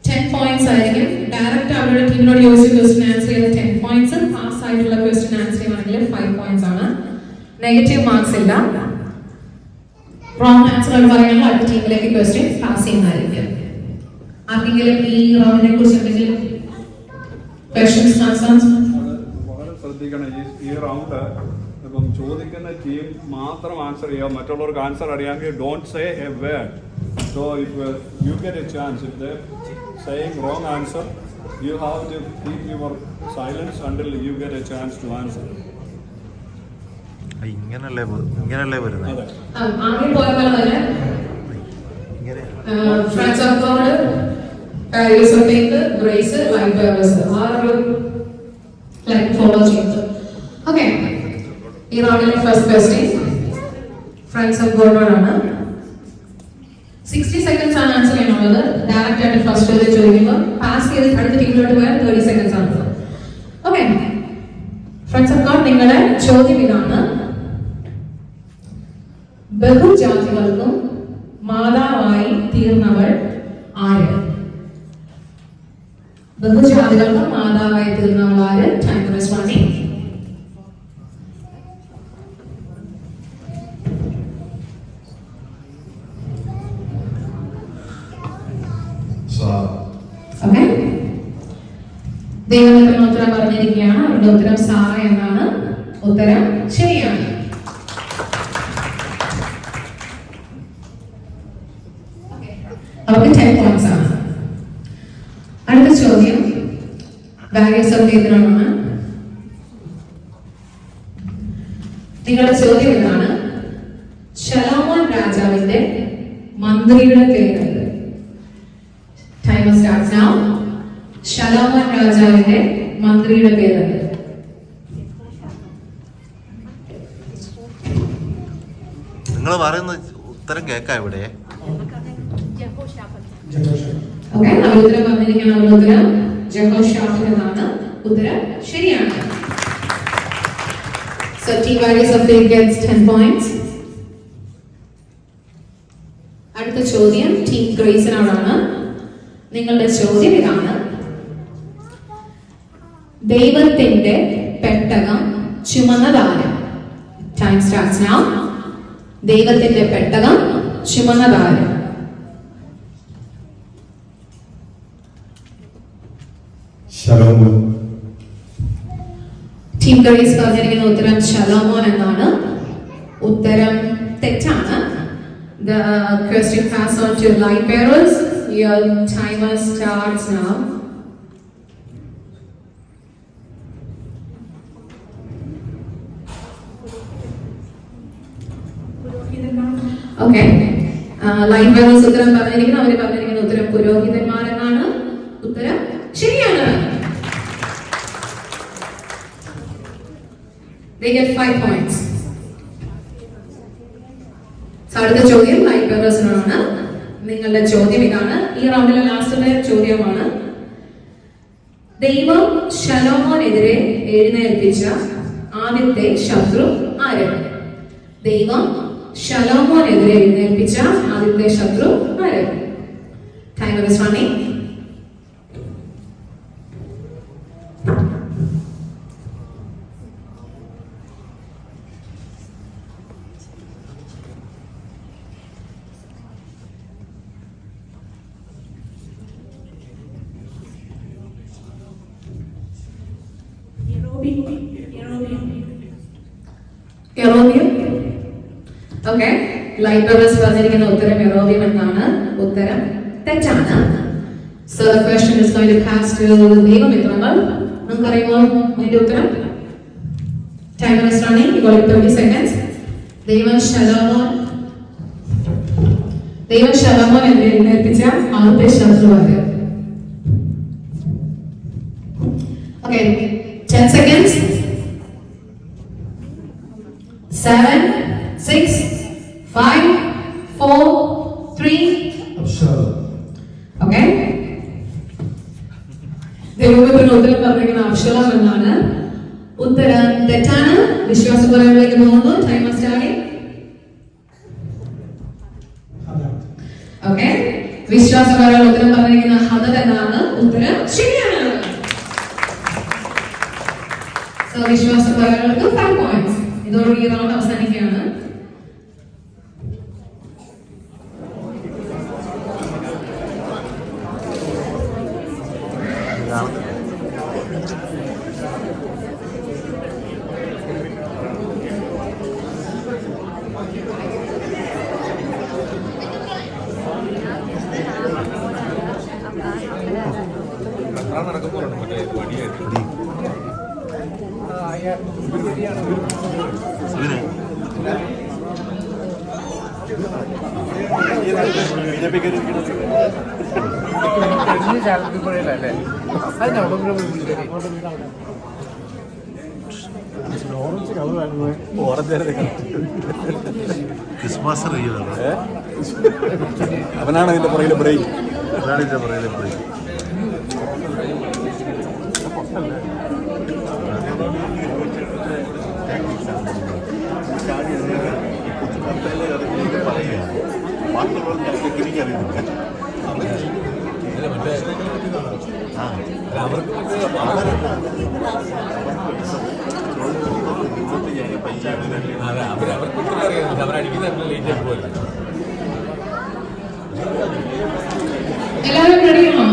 10 points ആയിരിക്കും. Direct അവരുടെ ടീമിനോട് ചോദിച്ച question answer ചെയ്ത 10 points. Pass ആയിട്ടുള്ള question answer ചെയ്യുകയാണെങ്കിൽ 5 points ആണ്. നെഗറ്റീവ് മാർക്സ് ഇല്ല. റോങ് ആൻസർ പറയുകയാണെങ്കിൽ അടുത്ത ടീമിലേക്ക് ക്വസ്റ്റ്യൻ പാസ് ചെയ്യുന്നതായിരിക്കും. ആർക്കെങ്കിലും ഈ റൗണ്ടിനെ കുറിച്ച് എന്തെങ്കിലും ക്വസ്റ്റ്യൻസ് കൺസേൺസ്? വളരെ ശ്രദ്ധിക്കണം. ഈ റൗണ്ട് ഇപ്പം ചോദിക്കുന്ന ടീം മാത്രം ആൻസർ ചെയ്യുക. മറ്റുള്ളവർക്ക് ആൻസർ അറിയാമെങ്കിൽ don't say A word. So if you get A chance, if they saying wrong answer, you have to keep your silence until you get a chance to answer. ഇങ്ങനല്ലേ വരുന്നത്? അതെ. ആദ്യം പോലെ തന്നെ ഫ്രണ്ട്സ് ഓഫ് ഗോഡ്, പാരീസ് of faith, Grace, life bearers ആറ് life follow ചെയ്യുന്നത്. Okay, ഈ റൗണ്ടിലെ ഫസ്റ്റ് ക്വസ്റ്റ്യൻ ഫ്രണ്ട്സ് ഓഫ് ഗോഡിനോടാണ്. 60 seconds ആണ് ആൻസർ ചെയ്യാനുള്ളത്. ഡയറക്റ്റ് ആയിട്ട് ഫസ്റ്റ് ചോദിക്കുമ്പോൾ പാസ് ചെയ്ത് അടുത്ത ടീമിലോട്ട് പോയാൽ 30 seconds ആണ്. ഓക്കെ, ഫ്രണ്ട്സ് ഓഫ് ഗോഡ്, നിങ്ങളുടെ ചോദ്യം ഇതാണ്: ബഹുജാതികൾക്കും മാതാവായി തീർന്നവൾ ആര്? ബഹുജാതികൾക്കും മാതാവായി തീർന്നവൾ ആര്? Time responding. ഓക്കെ, ദൈവത്തിന് ഉത്തരം പറഞ്ഞിരിക്കുകയാണ്. അവരുടെ ഉത്തരം സാറ എന്നാണ്. ഉത്തരം ശരിയാണ്. അവർക്ക് 10 points ആണ്. അടുത്ത ചോദ്യം ബാരിയസ് ഓഫ് ഫെയ്ത്തിനോടാണ്. നിങ്ങളുടെ ചോദ്യം ഇതാണ്: ശലോമോൻ രാജാവിന്റെ മന്ത്രിയുടെ പേര്? Time starts now. ശലോമോൻ രാജാവിന്റെ മന്ത്രിയുടെ പേര്? നിങ്ങൾ പറയുന്ന ഉത്തരം കേൾക്കാം ഇവിടെ. ഓക്കെ, അവർ ഉത്തരം പറഞ്ഞിരിക്കുകയാണ്. അവരുടെ ഉത്തരം ജഹോഷാഫാത്ത് എന്നാണ്. ഉത്തരം ശരിയാണ്. So team Warriors of Faith gets 10 points. അടുത്ത ചോദ്യം ടീം ഗ്രേസിനോടാണ്. നിങ്ങളുടെ ചോദ്യം ഇതാണ്: ദൈവത്തിന്റെ പെട്ടകം ചുമന്നതാര്? Time starts now. ദൈവത്തിന്റെ പെട്ടകം ചുമന്നതാര്? ശലോമോൻ. ടീം ഗ്രേസ് പറഞ്ഞിരിക്കുന്ന ഉത്തരം ശലോമോൻ എന്നാണ്. ഉത്തരം തെറ്റാണ്. The question pass on to light bearers. Your timer starts now. Okay. Light bearers ഉത്തരം പറഞ്ഞിരിക്കുന്നു. അവർ പറഞ്ഞിരിക്കുന്ന ഉത്തരം പുരോഹിതന്മാരെന്നാണ്. ഉത്തരം ശരിയാണ്. They get 5 points. അടുത്ത ചോദ്യം ലൈറ്റ് ബെയറേഴ്സിനോടാണ്. നിങ്ങളുടെ ചോദ്യം ഇതാണ്. ഈ റൗണ്ടിലെ ലാസ്റ്റിലെ ചോദ്യമാണ്: ദൈവം ശലോമോനെതിരെ എഴുന്നേൽപ്പിച്ച ആദ്യത്തെ ശത്രു ആര്? ദൈവം ശലോമോനെതിരെ എഴുന്നേൽപ്പിച്ച ആദ്യത്തെ ശത്രു ആര്? Timer is running. യെറോബിയം. ഓക്കെ, ലൈറ്റ് ബെയറേഴ്സ് പറഞ്ഞിരിക്കുന്ന ഉത്തരം യെറോബിയം എന്നാണ്. ഉത്തരം തെറ്റാണ്. So the question is going to pass to ദൈവമിത്രങ്ങൾ. നിങ്ങൾക്കറിയുമോ അതിന്റെ ഉത്തരം? Timer is running. You got 30 seconds. ദൈവം ശലോമോൻ എന്നെ എഴുന്നേൽപ്പിച്ച ആദ്യത്തെ ശത്രുവാണ്. Okay, 10 seconds. 7, 6, 5, 4, 3. അബ്ഷാലോം. ഓക്കെ, ദൈവത്തിന്റെ ഉത്തരം പറഞ്ഞിരിക്കുന്ന അബ്ഷലോം എന്നാണ്. ഉത്തരം തെറ്റാണ്. വിശ്വാസപരങ്ങളിലേക്ക് പോകുന്നു. Time starting. ഓക്കെ, വിശ്വാസപരങ്ങൾ ഉത്തരം പറഞ്ഞിരിക്കുന്ന ഹദദ് എന്നാണ്. ഉത്തരം ശരിയാണ്. സോ വിശ്വാസപരങ്ങൾക്ക് 5 points. ഇതോടെ ഈ റൗണ്ട് അവസാനിക്കുകയാണ്. ക്രിസ്മസ് അവനാണ് ഇതിന്റെ പുറകിലെ ബ്രേക്ക്. എല്ലാവരും റെഡിയാണോ?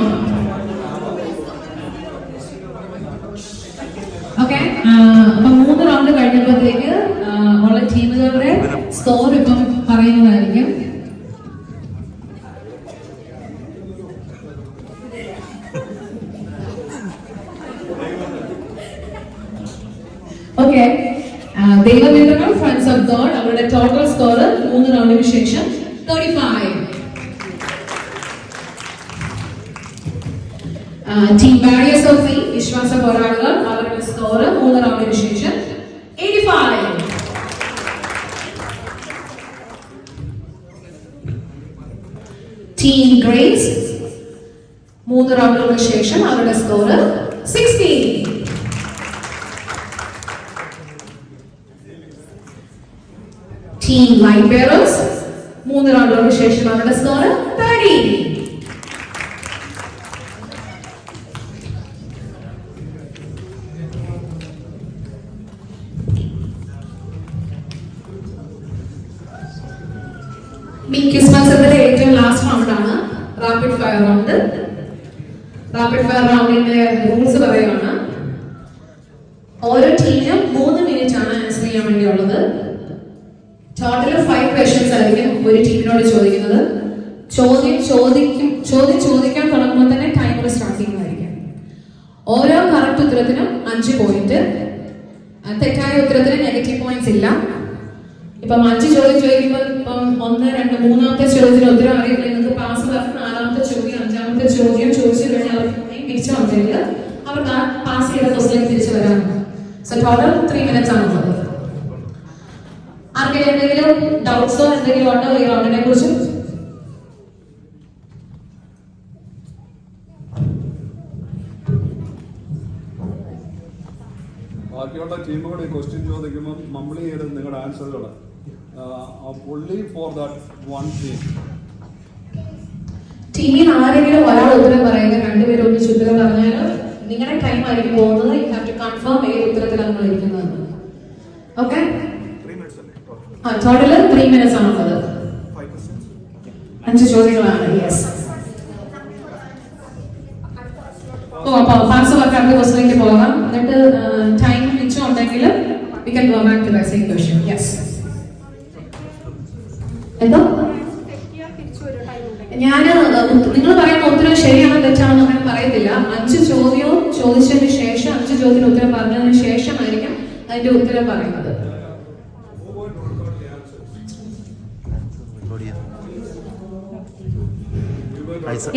ഓക്കെ, അപ്പൊ 3 റൗണ്ട് കഴിഞ്ഞപ്പോഴത്തേക്ക് ഉള്ള ടീമുകളുടെ സ്കോർ ഇപ്പം പറയുന്നതായിരിക്കും. ഓക്കെ, ദൈവമിത്രങ്ങൾ ഫ്രണ്ട്സ് ഓഫ് ഗോഡ് അവരുടെ ടോട്ടൽ സ്കോർ 3 റൗണ്ടിന് ശേഷം 35. ടീം ബാരിയേഴ്സ് ഓഫ് ഫെയ്ത്ത് വിശ്വാസ പോരാളികൾ അവരുടെ സ്കോർ 3 റൗണ്ടിന് ശേഷം 85. ടീം ഗ്രേസ് 3 റൗണ്ടുകൾക്ക് ശേഷം അവരുടെ സ്കോർ 60. ടീം ലൈറ്റ് ബെയറേഴ്സ് 3 റൗണ്ടുകൾക്ക് ശേഷം അവരുടെ സ്കോർ 30. ക്വിസ് മത്സരത്തിലെ ഏറ്റവും ലാസ്റ്റ് റൗണ്ടാണ് rapid fire round. Rapid fire റൗണ്ടിന്റെ റൂൾസ് പറയുകയാണ്. ഓരോ ടീമിനും 3 മിനിറ്റ് ആണ് ആൻസർ ചെയ്യാൻ വേണ്ടിയുള്ളത്. ടോട്ടൽ 5 ക്വസ്റ്റ്യൻസ് ആയിരിക്കും ഒരു ടീമിനോട് ചോദിക്കുന്നത്. ചോദ്യം ചോദിക്കാൻ തുടങ്ങുമ്പോൾ തന്നെ ടൈമർ സ്റ്റാർട്ട് ചെയ്യുന്നതായിരിക്കും. ഓരോ കറക്റ്റ് ഉത്തരത്തിനും 5 പോയിന്റ്. തെറ്റായ ഉത്തരത്തിന് നെഗറ്റീവ് പോയിന്റ്സ് ഇല്ല. ഇപ്പം 5 ചോദ്യം ചോദിക്കുമ്പോൾ ഇപ്പം 1, 2, 3ാമത്തെ ചോദ്യത്തിന് ഉത്തരം അറിയില്ല, നിങ്ങൾക്ക് പാസ് പറഞ്ഞ് 4ാമത്തെ ചോദ്യം 5ാമത്തെ ചോദ്യം ചോദിച്ചു കഴിഞ്ഞാൽ അവർക്ക് തിരിച്ചു വന്നില്ല. അവർക്ക് ആ പാസ് ചെയ്ത ക്വസ്റ്റിലേക്ക് തിരിച്ചു വരാറുണ്ട്. സോ ടോട്ടൽ 3 മിനിറ്റ്സ് ആണുള്ളത്. ആർക്കെങ്കിലും എന്തെങ്കിലും ഡൗട്ട്സോ എന്തെങ്കിലും ഉണ്ടോ ഈ റൗണ്ടിനെ കുറിച്ച്? ബാക്കിയുള്ള ടീമുകൾ ഈ ക്വസ്റ്റ്യൻ ചോദിക്കുമ്പോൾ മമ്പിളി ചെയ്ത് നിങ്ങളുടെ ആൻസറുകൾ only for that one team. ടീമിൽ ആരെങ്കിലും ഒരാൾ ഉത്തരം പറയുക, 2 പേര് ഒന്നിച്ച് ഉത്തരം പറഞ്ഞാൽ നിങ്ങളുടെ ടൈം ആയിരിക്കും പോകുന്നത്. യു ഹാവ് ടു കൺഫേം ഏത് ഉത്തരത്തിലാണ് നിങ്ങൾ ഇരിക്കുന്നത്. ഓക്കെ, ടോട്ടൽ 3 മിനിറ്റ്സ് ആണുള്ളത്. 5 ചോദ്യങ്ങളാണ്. യെസ്. അപ്പൊ പാസ് വർക്ക് അടുത്ത ക്വസ്റ്റിലേക്ക് പോകാം. എന്നിട്ട് ടൈം മിച്ചം ഉണ്ടെങ്കിൽ we can go back to the same question. Yes. എന്തോ ഞാൻ നിങ്ങൾ പറയുന്ന ഉത്തരം ശരിയാണോ തെറ്റാണെന്ന് ഞാൻ പറയത്തില്ല. 5 ചോദ്യവും ചോദിച്ചതിന് ശേഷം 5 ചോദ്യത്തിന് ഉത്തരം പറഞ്ഞതിന് ശേഷമായിരിക്കും അതിന്റെ ഉത്തരം പറയുന്നത്.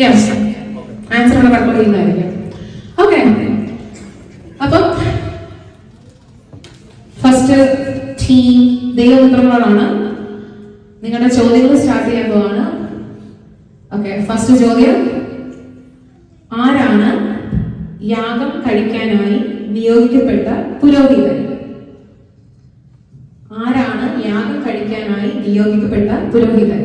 യെസ്, ആൻസർ ഇവിടെ റെക്കോർഡ് ചെയ്യുന്നതായിരിക്കും. ഓക്കെ, അപ്പം ഫസ്റ്റ് ടീം ദൈവപുത്രങ്ങളോടാണ് നിങ്ങളുടെ ചോദ്യങ്ങൾ സ്റ്റാർട്ട് ചെയ്യാൻ പോവാണ്. ഓക്കെ, ഫസ്റ്റ് ചോദ്യം, ആരാണ് യാഗം കഴിക്കാനായി നിയോഗിക്കപ്പെട്ട പുരോഹിതൻ? ആരാണ് യാഗം കഴിക്കാനായി നിയോഗിക്കപ്പെട്ട പുരോഹിതൻ?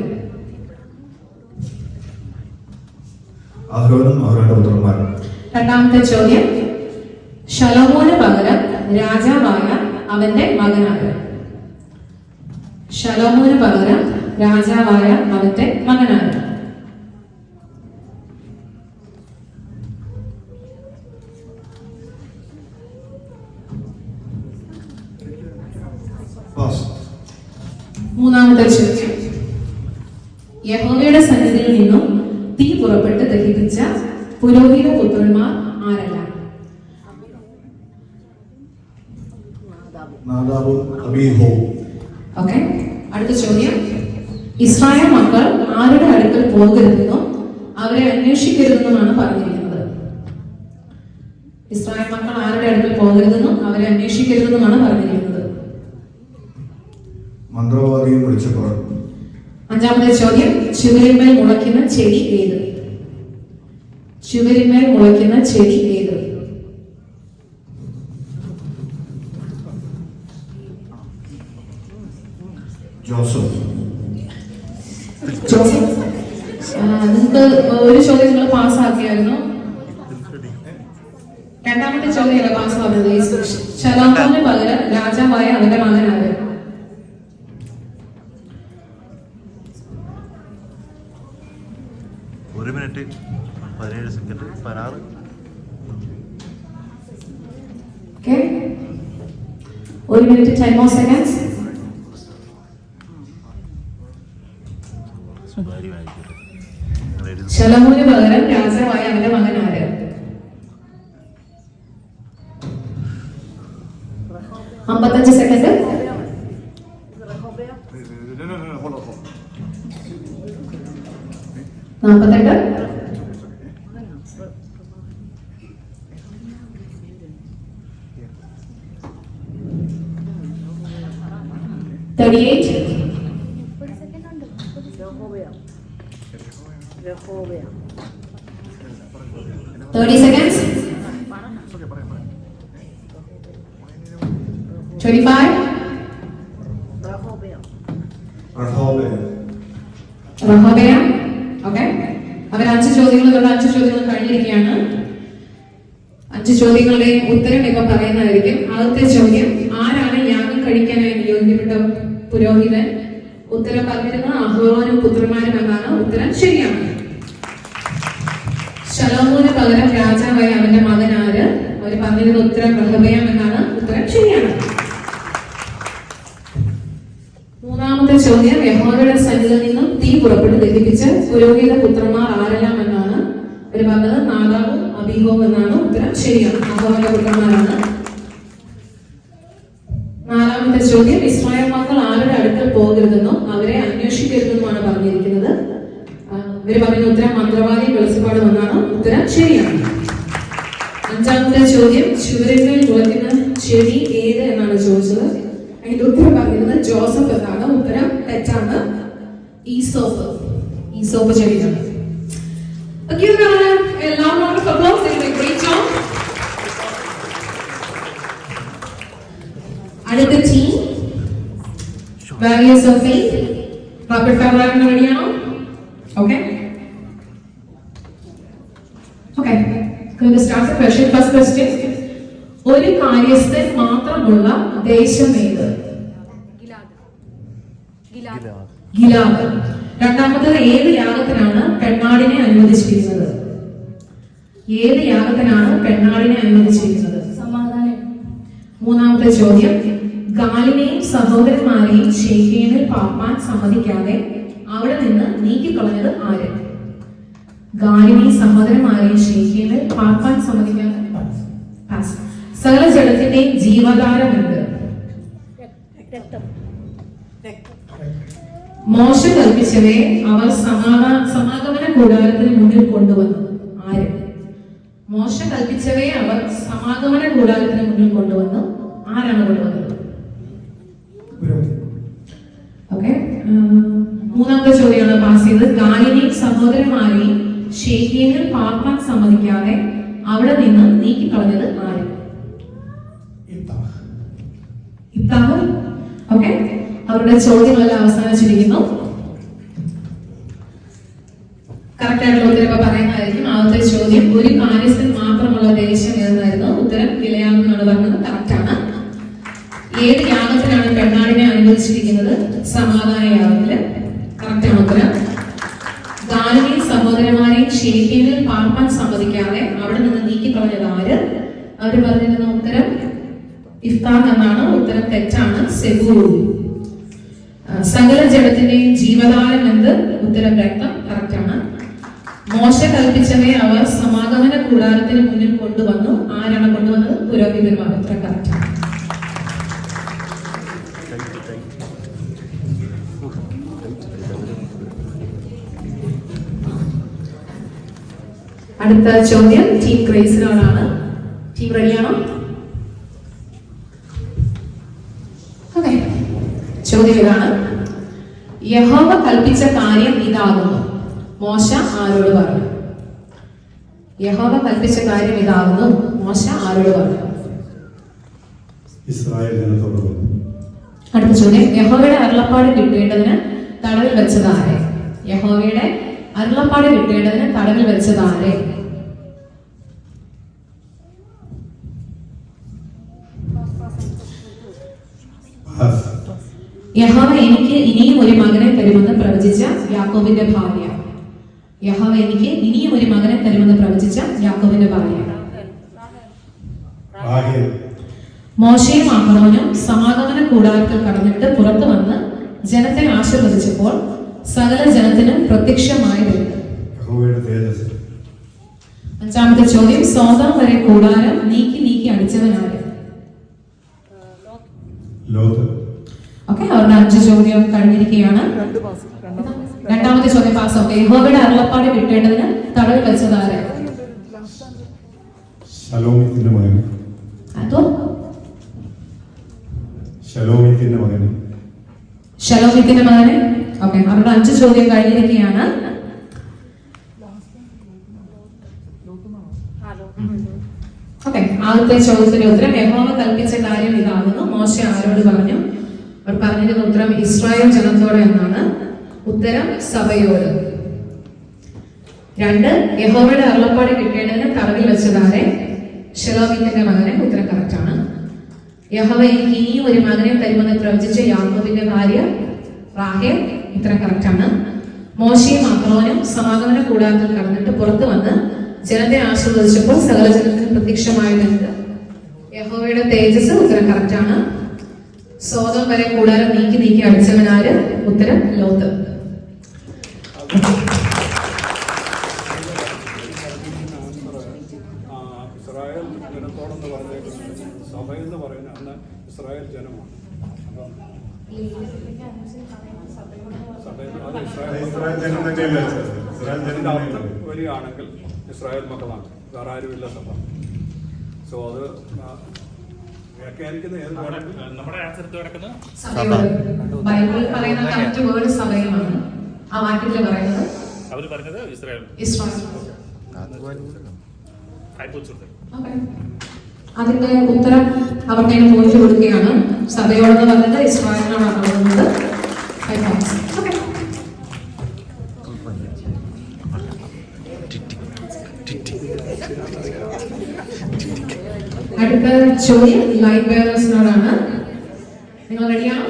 അഹരോനും അവരുടെ പുത്രന്മാരും. രണ്ടാമത്തെ ചോദ്യം, ശലോമോന് പകരം രാജാവായ അവന്റെ മകനാര്? ശലോമോന് പകരം രാജാവായ അവന്റെ മകനാര്? പാസ്. മൂന്നാമത്തെ ചോദ്യം, യഹോവയുടെ സന്നിധിയിൽ നിന്നും തീ പുറപ്പെട്ട് ദഹിപ്പിച്ച പുരോഹിത പുത്രന്മാർ ആരെല്ലാം? നാദാബും അബീഹവും. ഓക്കെ, അടുത്ത ചോദ്യം, ഇസ്രായേൽ മക്കൾ ആരുടെ അടുക്കൽ പോകരുതെന്നും അവരെ അന്വേഷിക്കരുതെന്നുമാണ് പറഞ്ഞിരിക്കുന്നത്? ഇസ്രായേൽ മക്കൾ ആരുടെ അടുക്കൽ പോകരുതെന്നും അവരെ അന്വേഷിക്കരുതെന്നുമാണ് പറഞ്ഞിരിക്കുന്നത്? മന്ത്രവാദിയും വിളിച്ചപ്പോൾ. അഞ്ചാമത്തെ ചോദ്യം, ചുവരിന്മേൽ മുളയ്ക്കുന്ന ചെടി ഏത്? ചുവരിന്മേൽ മുളയ്ക്കുന്ന ചെടി ഏത്? ജോസഫ്. ജോസഫ്. നിങ്ങൾക്ക് ഒരു ചോദ്യം നിങ്ങൾ പാസ്സാക്കിയായിരുന്നു. രണ്ടാമത്തെ ചോദ്യമല്ല പാസ്സാവുന്നത്. ശലോമോന് പകരം രാജാവായ അവന്റെ മകനാര്? ഒരു minute 17 second 16. Okay. 1 minute 10 more seconds. ശലോമോന് പകരം രാജാവായ അവന്റെ മകനാര്? 55 സെക്കൻഡ്. 48. 38. 30 seconds. 25. റഹോബെയാം. ഓക്കെ, അവർ 5 ചോദ്യങ്ങളുള്ള 5 ചോദ്യങ്ങൾ കഴിഞ്ഞിരിക്കുകയാണ്. 5 ചോദ്യങ്ങളുടെയും ഉത്തരം ഇപ്പൊ പറയുന്നതായിരിക്കും. ആദ്യത്തെ ചോദ്യം, ആരാണ് യാഗം കഴിക്കാനായി നിയോഗിക്കപ്പെട്ട പുരോഹിതൻ? ഉത്തരം പറഞ്ഞിരുന്നത് അഹ്റോനും പുത്രന്മാരും എന്നാണ്. ഉത്തരം ശരിയാണ്. ശലോമോന് പകരം രാജാവായ അവന്റെ മകനാര്? അവർ പറഞ്ഞിരുന്ന ഉത്തരം റഹബയാം എന്നാണ്. ഉത്തരം ശരിയാണ്. മൂന്നാമത്തെ ചോദ്യം, യഹോവയുടെ സന്നിധിയിൽ നിന്നും തീ പുറപ്പെട്ട് ദഹിപ്പിച്ച പുരോഹിത പുത്രന്മാർ ആരെല്ലാം എന്നാണ്. അവർ പറഞ്ഞത് നാദാബും അബീഹവും എന്നാണ്. ഉത്തരം ശരിയാണ്. അഹോവയുടെ പുത്രന്മാരാണ്. നാലാമത്തെ ചോദ്യം, ഇസ്രായേൽ മക്കൾ ആരുടെ അടുക്കൽ പോകരുതെന്നോ അവരെ അന്വേഷിക്കരുതെന്നുമാണ് പറഞ്ഞിരിക്കുന്നത്. ഇവര് പറയുന്ന ഉത്തരം മന്ത്രവാദി വെളിച്ചപ്പാട് എന്നാണ്. ഉത്തരം ശരിയാണ്. അഞ്ചാമത്തെ ചോദ്യം, ചുവരിന്മേൽ മുളയ്ക്കുന്ന ചെടി ഏത് എന്നാണ് ചോദിച്ചത്. അതിന്റെ ഉത്തരം പറഞ്ഞിരുന്നത് ജോസഫ് എന്നാണ്. ഉത്തരം തെറ്റാണ്. ഈസോപ്പ്. ഈസോപ്പ് ചെടിയാണ്. അടുത്ത team warriors of faith. Rapid fire round റെഡിയാണോ? Okay okay, start the question. First question, ഒരു കാര്യസ്ഥൻ മാത്രമുള്ള ദേശം ഏത്? ഗിലാദ്. രണ്ടാമത്തത്, ഏത് യാഗത്തിനാണ് പെണ്ണാടിനെ അനുവദിച്ചിരിക്കുന്നത്? ഏത് യാഗത്തിനാണ് പെണ്ണാടിനെ അനുവദിച്ചിരിക്കുന്നത്? സമാധാനം. മൂന്നാമത്തെ ചോദ്യം, ഗാലിനെയും സഹോദരന്മാരെയും ശേഖേമിൽ പാർപ്പാൻ സമ്മതിക്കാതെ അവിടെ നിന്ന് നീക്കിക്കളഞ്ഞത് ആര്? ഗാലിനെയും സഹോദരന്മാരെയും ശേഖേമിൽ പാർപ്പാൻ സമ്മതിക്കാതെ. സകല ജലത്തിന്റെയും ജീവധാരം എന്ത്? മോശ കൽപ്പിച്ചവയെ അവർ സമാഗമന കൂടാരത്തിന് മുന്നിൽ കൊണ്ടുവന്നു. ആര്? മോശ കൽപ്പിച്ചവയെ അവർ സമാഗമന കൂടാരത്തിന് മുന്നിൽ കൊണ്ടുവന്നു. ആരാണ് കൊണ്ടുവന്നത്? ഓക്കെ, മൂന്നാമത്തെ ചോദ്യമാണ് പാസ് ചെയ്തത്. ഗാലിനെയും സഹോദരന്മാരെയും ശേഖേമിൽ പാർപ്പാൻ സമ്മതിക്കാതെ അവിടെ നിന്ന് നീക്കിക്കളഞ്ഞത് ആര്? ഇബ്താഹ്. ഓക്കെ, അവരുടെ ചോദ്യങ്ങളെല്ലാം അവസാനിച്ചിരിക്കുന്നു. കറക്റ്റ് ആയിട്ടുള്ള ഉത്തരം പറയുന്നതായിരിക്കും. ആദ്യത്തെ ചോദ്യം, ഒരു കാര്യസ്ഥൻ മാത്രമുള്ള ദേശം ഏതായിരുന്നു? ഉത്തരം ഗിലെയാദ് എന്നാണ് പറഞ്ഞത്. കറക്റ്റ് ആണ്. ഏത് യാഗത്തിനാണ് പെണ്ണാടിനെ അനുവദിച്ചിരിക്കുന്നത്? സമാധാന യാഗത്തില്. കറക്റ്റ് ആണ് ഉത്തരം. ഗാലിനെയും സഹോദരന്മാരെയും ശേഖേമിൽ പാർപ്പാൻ സമ്മതിക്കാതെ അവിടെ നിന്ന് നീക്കിക്കളഞ്ഞത് ആര്? അവര് പറഞ്ഞിരുന്ന ഉത്തരം ഇഫ്താഹ് എന്നാണ്. ഉത്തരം തെറ്റാണ്. സെബൂർ. സകല ജഡത്തിന്റെയും ജീവധാരം എന്ത്? ഉത്തരം രക്തം. കറക്റ്റ് ആണ്. മോശ കൽപ്പിച്ചവയെ അവർ സമാഗമന കൂടാരത്തിന് മുന്നിൽ കൊണ്ടുവന്നു. ആരാണ് കൊണ്ടുവന്നത്? പുരോഹിതന്മാർ. ഉത്തരം കറക്റ്റ് ആണ്. അടുത്ത ചോദ്യം ടീം ഗ്രേസിനോടാണ്. ടീം റെഡിയാണോ? ഓക്കെ, ചോദ്യം ഇതാണ്. യഹോവ കൽപ്പിച്ച കാര്യം ഇതാകുന്നു. മോശ ആരോട് പറഞ്ഞു? യഹോവ കൽപ്പിച്ച കാര്യം ഇതാകുന്നു. മോശ ആരോട് പറഞ്ഞു? ഇസ്രായേൽ ജനത്തോട് പറഞ്ഞു. അടുത്ത ചോദ്യം, യഹോവയുടെ അരുളപ്പാട് കിട്ടേണ്ടതിന് തടവിൽ വെച്ചത് ആരെ? യഹോവയുടെ അരുളപ്പാട് കിട്ടേണ്ടതിന് തടവിൽ വെച്ചത് ആരെ? യഹോവ എനിക്ക് ഇനിയും ഒരു മകനെ തരുമെന്ന് പ്രവചിച്ച യാക്കോബിന്റെ ഭാര്യ. യഹോവ എനിക്ക് ഇനിയും ഒരു മകനെ തരുമെന്ന് പ്രവചിച്ച യാക്കോബിന്റെ ഭാര്യ. മോശയും അഹ്റോനും സമാഗമന കൂടാരത്തിൽ കടന്നിട്ട് പുറത്തു വന്ന് ജനത്തെ ആശീർവദിച്ചപ്പോൾ സകല ജനത്തിനും പ്രത്യക്ഷമായത്. അഞ്ചാമത്തെ ചോദ്യം, സോദോം വരെ കൂടാരം നീക്കി അടിച്ചവനാര്? ഓക്കെ, അവരുടെ 5 ചോദ്യം കഴിഞ്ഞിരിക്കുകയാണ്. രണ്ടാമത്തെ ചോദ്യം പാസ്. ഓക്കെ, യഹോവയുടെ അരുളപ്പാട് കിട്ടേണ്ടതിന് തടവിൽ വെച്ചത് ആര്? ശലോമിത്തിന്റെ മകന്. അതോ ശലോമിത്തിന്റെ മകന്. ശലോമിത്തിന്റെ മകന്. ഓക്കെ, അവരുടെ 5 ചോദ്യം കഴിഞ്ഞിരിക്കുകയാണ്. ഓക്കെ, ആദ്യത്തെ ചോദ്യത്തിന്റെ ഉത്തരം യഹോവ കൽപ്പിച്ച കാര്യം ഇതാകുന്നു. മോശ ആരോട് പറഞ്ഞു? അവർ പറഞ്ഞിരുന്ന ഉത്തരം ഇസ്രായേൽ ജനത്തോട് എന്നാണ്. ഉത്തരം സഭയോട്. 2, യഹോവയുടെ അരുളപ്പാട് കിട്ടേണ്ടതിന് തടവിൽ വെച്ചതാരെ? ശലോമിത്തിന്റെ മകനെ. ഉത്തരം കറക്റ്റ് ആണ്. യഹോവ എനിക്ക് ഇനിയും ഒരു മകനെ തരുമെന്ന് പ്രവചിച്ച യാക്കോബിന്റെ ഭാര്യ റാഹേൽ. ഉത്തരം കറക്റ്റ് ആണ്. മോശയും അഹ്റോനും സമാഗമന കൂടാരത്തിൽ കടന്നിട്ട് പുറത്തു വന്ന് ജനത്തെ ആശീർവദിച്ചപ്പോൾ സകല ജനത്തിന് പ്രത്യക്ഷമായത് യഹോവയുടെ തേജസ്. ഉത്തരം കറക്റ്റ് ആണ്. സോദോം വരെ കൂടാരം നീക്കി അടിച്ചവനാര്? ഉത്തരം ലോത്ത്. ഇസ്രായേൽ ജനത്തോടെന്ന് പറഞ്ഞേക്കുന്നത് സഭയെന്ന് പറയുന്ന അന്ന് ഇസ്രായേൽ ജനമാണ്. അതിന്റെ അർത്ഥം വരികയാണെങ്കിൽ ഇസ്രായേൽ മക്കളാണ്, വേറെ ആരുമില്ല സഭ. സോ അത് വ്യാഖ്യാനിക്കുന്ന ഏത് നമ്മുടെ ആൻസർ കിടക്കുന്നത് ബൈബിളിൽ പറയുന്ന കറക്റ്റ് വേർഡ് സഭയുമാണ്. ആ വാക്യത്തിൽ പറയുന്നത് അവർ പറഞ്ഞത് ഇസ്രായേൽ. അതിന്റെ ഉത്തരം അവർക്ക് പോയിന്റ് കൊടുക്കുകയാണ്. സഭയോടെന്ന് പറഞ്ഞത് ഇസ്രായേലിനാണ് പറയുന്നത്. അടുത്ത ചോദ്യം ലൈവ് ബെയറേഴ്സിനോടാണ്. നിങ്ങൾ റെഡിയാണോ?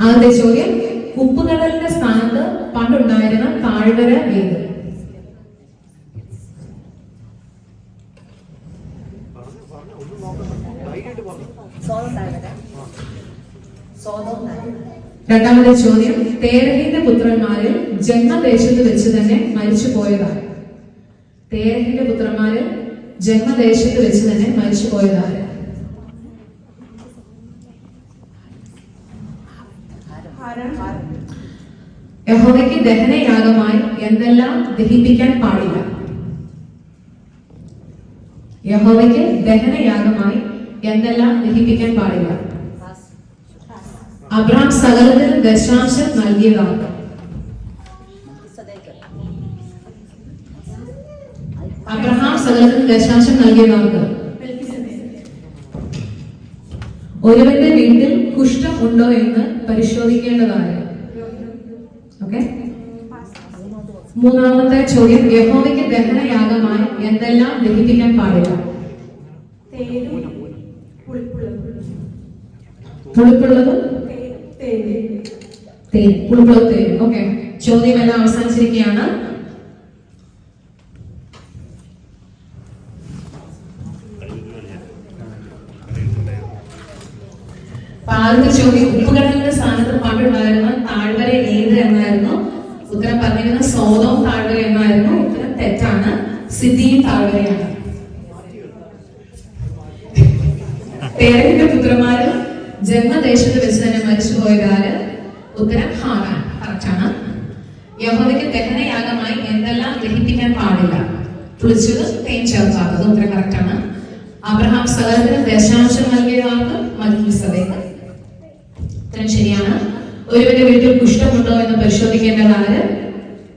ആദ്യത്തെ ചോദ്യം, ഉപ്പുകടലിന്റെ സ്ഥാനത്ത് പണ്ടുണ്ടായിരുന്ന താഴ്വര ഏത്? രണ്ടാമത്തെ ചോദ്യം, തേരഹിന്റെ പുത്രന്മാരിൽ ജന്മദേശത്ത് വെച്ച് തന്നെ മരിച്ചു പോയതാണ്. തേരഹിന്റെ പുത്രന്മാരിൽ ജന്മദേശത്ത് വെച്ച് തന്നെ മരിച്ചു പോയതാണ്. യഹോവയ്ക്ക് ദഹനയാഗമായി എന്തെല്ലാം ദഹിപ്പിക്കാൻ പാടില്ല? യഹോവയ്ക്ക് ദഹനയാഗമായി എന്തെല്ലാം ദഹിപ്പിക്കാൻ പാടില്ല? അബ്രഹാം സകലത്തിനും ദശാംശം നൽകിയതാണ്. അബ്രഹാം സകലത്തിനും ദശാംശം നൽകിയതാണ്. ഒരുവന്റെ വീട്ടിൽ കുഷ്ഠം ഉണ്ടോ എന്ന് പരിശോധിക്കേണ്ടതാണ്. ഓക്കെ, മൂന്നാമത്തെ ചോദ്യം, യഹോവയ്ക്ക് ദഹനയാഗമായി എന്തെല്ലാം ദഹിപ്പിക്കാൻ പാടില്ല? പുളിപ്പുള്ളത് തേൻ, പുളിപ്പുള്ളത് തേൻ. ഓക്കെ, ചോദ്യം എല്ലാം അവസാനിച്ചിരിക്കുകയാണ്. ആദ്യത്തെ ചോദ്യം, ഉപ്പുകടലിന്റെ സ്ഥാനത്ത് പണ്ടുണ്ടായിരുന്ന താഴ്വര ഏത് എന്നായിരുന്നു? ഉത്തരം പറഞ്ഞിരുന്ന സോതോം താഴ്വര എന്നായിരുന്നു. ഉത്തരം തെറ്റാണ്, സിദ്ധിയും താഴ്വരയാണ്. തേരഹിന്റെ പുത്രന്മാരിൽ ജന്മദേശത്ത് വെച്ച് തന്നെ മരിച്ചുപോയതാര്? ഉത്തരം ഹാറാൻ, കറക്റ്റാണ്. യഹോവയ്ക്ക് ദഹനയാഗമായി എന്തെല്ലാം ദഹിപ്പിക്കാൻ പാടില്ല? പുളിച്ചത്, തേൻ ചേർക്കാത്തത്. ഉത്തരം കറക്റ്റാണ്. അബ്രഹാം സകലത്തിന് ദശാംശം നൽകിയതാർക്ക്? മൽക്കീസദേക്ക്. ഉത്തരം ശരിയാണ്. ഒരുവന്റെ വീട്ടിൽ കുഷ്ഠമുണ്ടോ എന്ന് പരിശോധിക്കേണ്ടതാണ്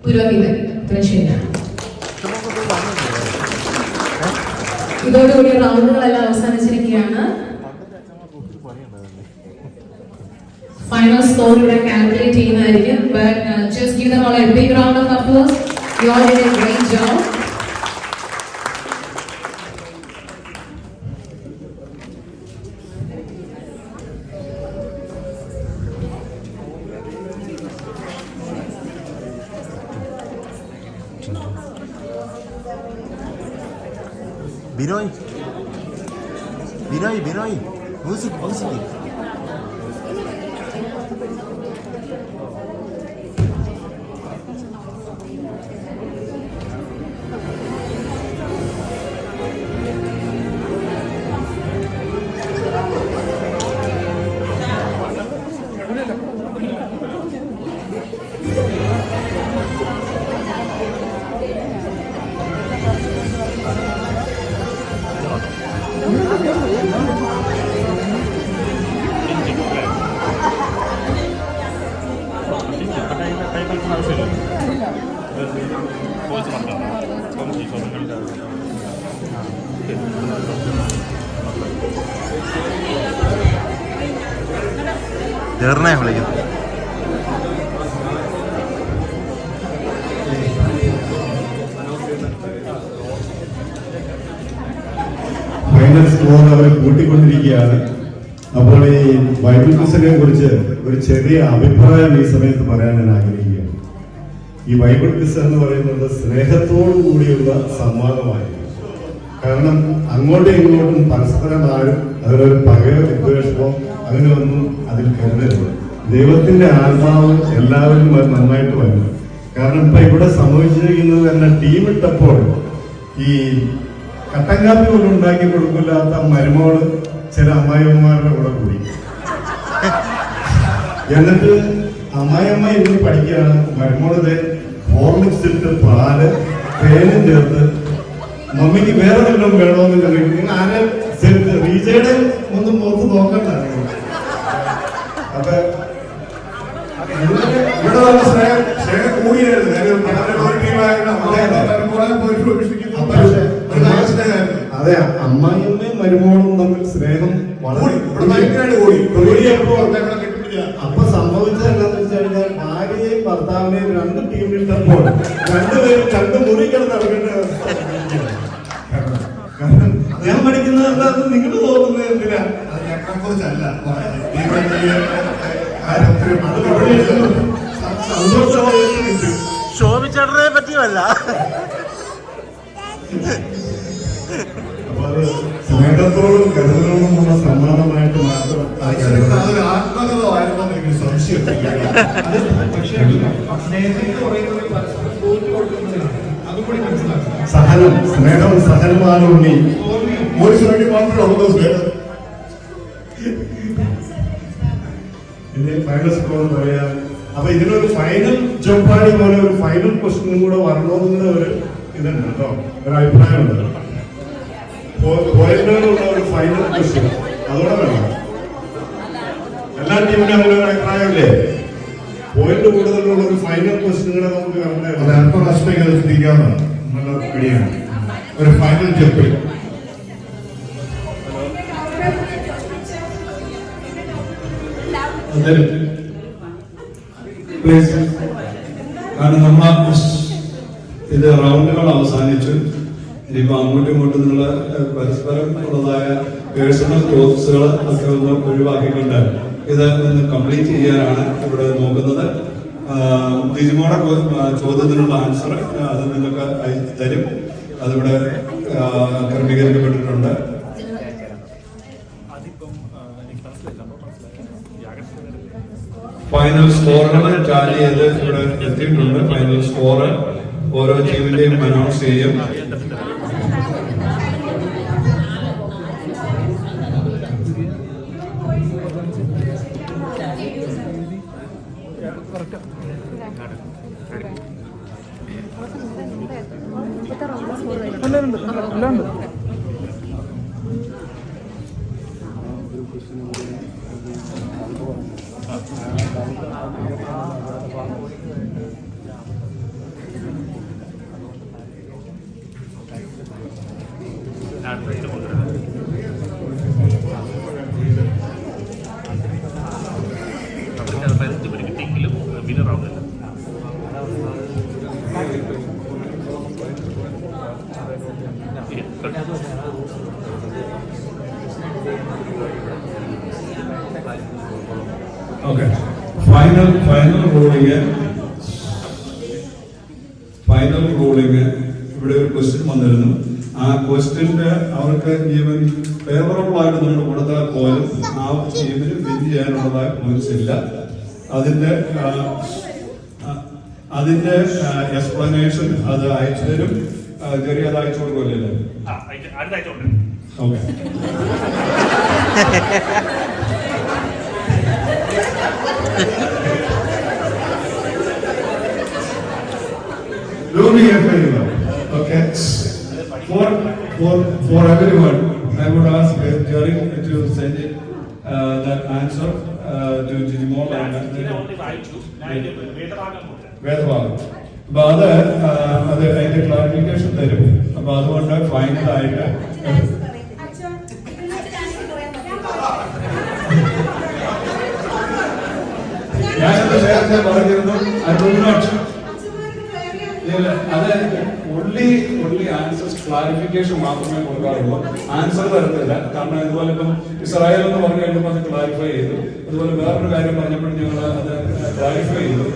പുരോഹിതൻ. ഉത്തരം ശരിയാണ്. ഇതോടുകൂടി റൗണ്ടുകളെല്ലാം അവസാനിച്ചിരിക്കുകയാണ്. ഫൈനൽ സ്കോർ ഇവിടെ കാൽക്കുലേറ്റ് ചെയ്യുന്നതായിരിക്കും. But just give them all a big round of applause. You all did a great job. Binoy Binoy Binoy music music ജേർണ വിളിക്കുന്നു. ഫൈനൽ സ്കോർ അവർ കൂട്ടിക്കൊണ്ടിരിക്കുകയാണ്. അപ്പോൾ ഈ ബൈബിൾ ക്വിസിനെ കുറിച്ച് ഒരു ചെറിയ അഭിപ്രായം ഈ സമയത്ത് പറയാൻ ഞാൻ ആഗ്രഹിക്കുകയാണ്. ഈ ബൈബിൾ ക്വിസ് എന്ന് പറയുന്നത് സ്നേഹത്തോടു കൂടിയുള്ള സംവാദമായിരുന്നു. കാരണം അങ്ങോട്ടും ഇങ്ങോട്ടും പരസ്പരം ആരും അതിലൊരു പകയോ വിദ്വേഷമോ അങ്ങനെയൊന്നും അതിൽ കരുതരുത്. ദൈവത്തിന്റെ ആത്മാവ് എല്ലാവരും നന്നായിട്ട് വരണം. കാരണം ഇപ്പൊ ഇവിടെ സംഭവിച്ചിരിക്കുന്നത് തന്നെ ടീമിട്ടപ്പോൾ ഈ കട്ടൻ കാപ്പി പോലും ഉണ്ടാക്കി കൊടുക്കില്ലാത്ത മരുമോള് ചില അമ്മായിയമ്മമാരുടെ കൂടെ കൂടി. എന്നിട്ട് അമ്മായിയമ്മ ഇരുന്ന് പഠിക്കുകയാണ്. മരുമോള് ഹോർലിക്സ് ഇട്ട് പാല് തേനും ചേർത്ത് മമ്മിക്ക് വേറെ വല്ലതും വേണമെന്ന് ചോദിക്കും. നിങ്ങൾ ആരെ റീജയുടെ ഒന്നും മുഖത്ത് നോക്കണ്ട. അപ്പൊ ഇവിടെ നല്ല സ്നേഹം കൂടിയായിരുന്നു. അതെ, അമ്മായിയമ്മയും മരുമോളും തമ്മിൽ സ്നേഹം വളരെ കൂടിയപ്പോ അപ്പൊ സംഭവിച്ചത് എന്താന്ന് വെച്ച് കഴിഞ്ഞാൽ ഭാര്യയെയും ഭർത്താവിനെയും രണ്ട് ടീമിലിട്ടപ്പോൾ രണ്ടുപേരും രണ്ട് മുറി കിടന്ന് ഇറങ്ങേണ്ട അവസ്ഥ. കാരണം ഞാൻ പഠിക്കുന്നത് എന്താണെന്ന് നിങ്ങൾ തോന്നുന്നത് എന്തിനാ? അത് ഞങ്ങളെ കുറിച്ചല്ല, ശോഭിച്ചേട്ടനെ പറ്റിയല്ല. അപ്പൊ അത് സ്നേഹത്തോടും കരുതലോടുമുള്ള സമ്മാനമായിട്ട് മാത്രം ആത്മകഥമായിരുന്നോ എനിക്ക് സംശയം. സഹനം, സ്നേഹം സഹനമാണ് ഉണ്ണി. മോശം വേണ്ടി മാത്രമേ ഉള്ളൂ സ്നേഹം. ഇനി ഫൈനൽ സ്കോർ പറയാൻ അപ്പൊ ഇതിനൊരു ഫൈനൽ ജോപ്പാടി പോലെ ഒരു ഫൈനൽ ക്വസ്റ്റ്യനും കൂടെ വരണമെന്നുള്ള ഒരു ഇതുണ്ട് കേട്ടോ, ഒരു അഭിപ്രായമുണ്ട്. പോയിന്റിനോടുള്ള ഒരു ഫൈനൽ ക്വസ്റ്റ്യൻ അതോടെ വേണം. എല്ലാ ടീമിനും അങ്ങനെ ഒരു അഭിപ്രായമില്ലേ? പോയിന്റ് കൂടുതലുള്ള ഒരു ഫൈനൽ ക്വസ്റ്റ്യൻ കൂടെ നമുക്ക് അത് അല്പപ്രാവശ്യത്തേക്ക് അത് ചിന്തിക്കാവുന്നതാണ്. നല്ല പിടിയാണ് ഒരു ഫൈനൽ ജപ്പിൽ. കാരണം നമ്മൾ ഇത് റൗണ്ടുകൾ അവസാനിച്ചു. ഇനിയിപ്പോൾ അങ്ങോട്ടും ഇങ്ങോട്ടും നിന്നുള്ള പരസ്പരം ഉള്ളതായ പേഴ്സണൽ ടോക്സുകൾ ഒക്കെ ഒന്ന് ഒഴിവാക്കിക്കൊണ്ട് ഇത് ഒന്ന് കംപ്ലീറ്റ് ചെയ്യാനാണ് ഇവിടെ നോക്കുന്നത്. ജിജിമോടെ ചോദ്യത്തിനുള്ള ആൻസർ അത് നിങ്ങൾക്ക് തരും. അതിവിടെ ക്രമീകരിക്കപ്പെട്ടിട്ടുണ്ട്. ഫൈനൽ സ്കോറുകൾ ടാലി ചെയ്ത് ഇവിടെ എത്തിയിട്ടുണ്ട്. ഫൈനൽ സ്കോർ ഓരോ ടീമിന്റെയും അനൗൺസ് ചെയ്യും. കിട്ടിയെങ്കിലും വിനറാവുന്നില്ല. ഓക്കെ, ഫൈനൽ റൂളിംഗ് ഇവിടെ ഒരു ക്വസ്റ്റ്യൻ വന്നിരുന്നു. ആ ക്വസ്റ്റ്യന്റെ അവർക്ക് ഈവൻ ഫേവറബിൾ ആയിട്ട് നമ്മൾ കൊടുത്താൽ പോലും ആ ടീമിന് വിൻ ചെയ്യാനുള്ളതായ പോയിന്റ്സ് ഇല്ല. അതിന്റെ എക്സ്പ്ലനേഷൻ അത് അയച്ചു തരും. ചെറിയ അത് അയച്ചു കൊടുക്കില്ലല്ലോ. Okay, do me a favor, okay? For everyone, I would ask Jerry to send it that answer to Jijimol and Vedavagam. അപ്പൊ അത് അതിന്റെ ക്ലാരിഫിക്കേഷൻ തരും. അപ്പൊ അതുകൊണ്ട് ഫൈനൽ ആയിട്ട് ഞാനത് നേരത്തെ പറഞ്ഞിരുന്നു. അത് only ആൻസേഴ്സ് ക്ലാരിഫിക്കേഷൻ മാത്രമേ കൊടുക്കാറുള്ളൂ. ആൻസർ തരത്തില്ല. കാരണം ഇതുപോലെ ഇപ്പം ഇസ്രായേൽ എന്ന് പറഞ്ഞു കഴിഞ്ഞപ്പോൾ അത് ക്ലാരിഫൈ ചെയ്തു. അതുപോലെ വേറൊരു കാര്യം പറഞ്ഞപ്പോഴും ഞങ്ങൾ അത് ക്ലാരിഫൈ ചെയ്തു.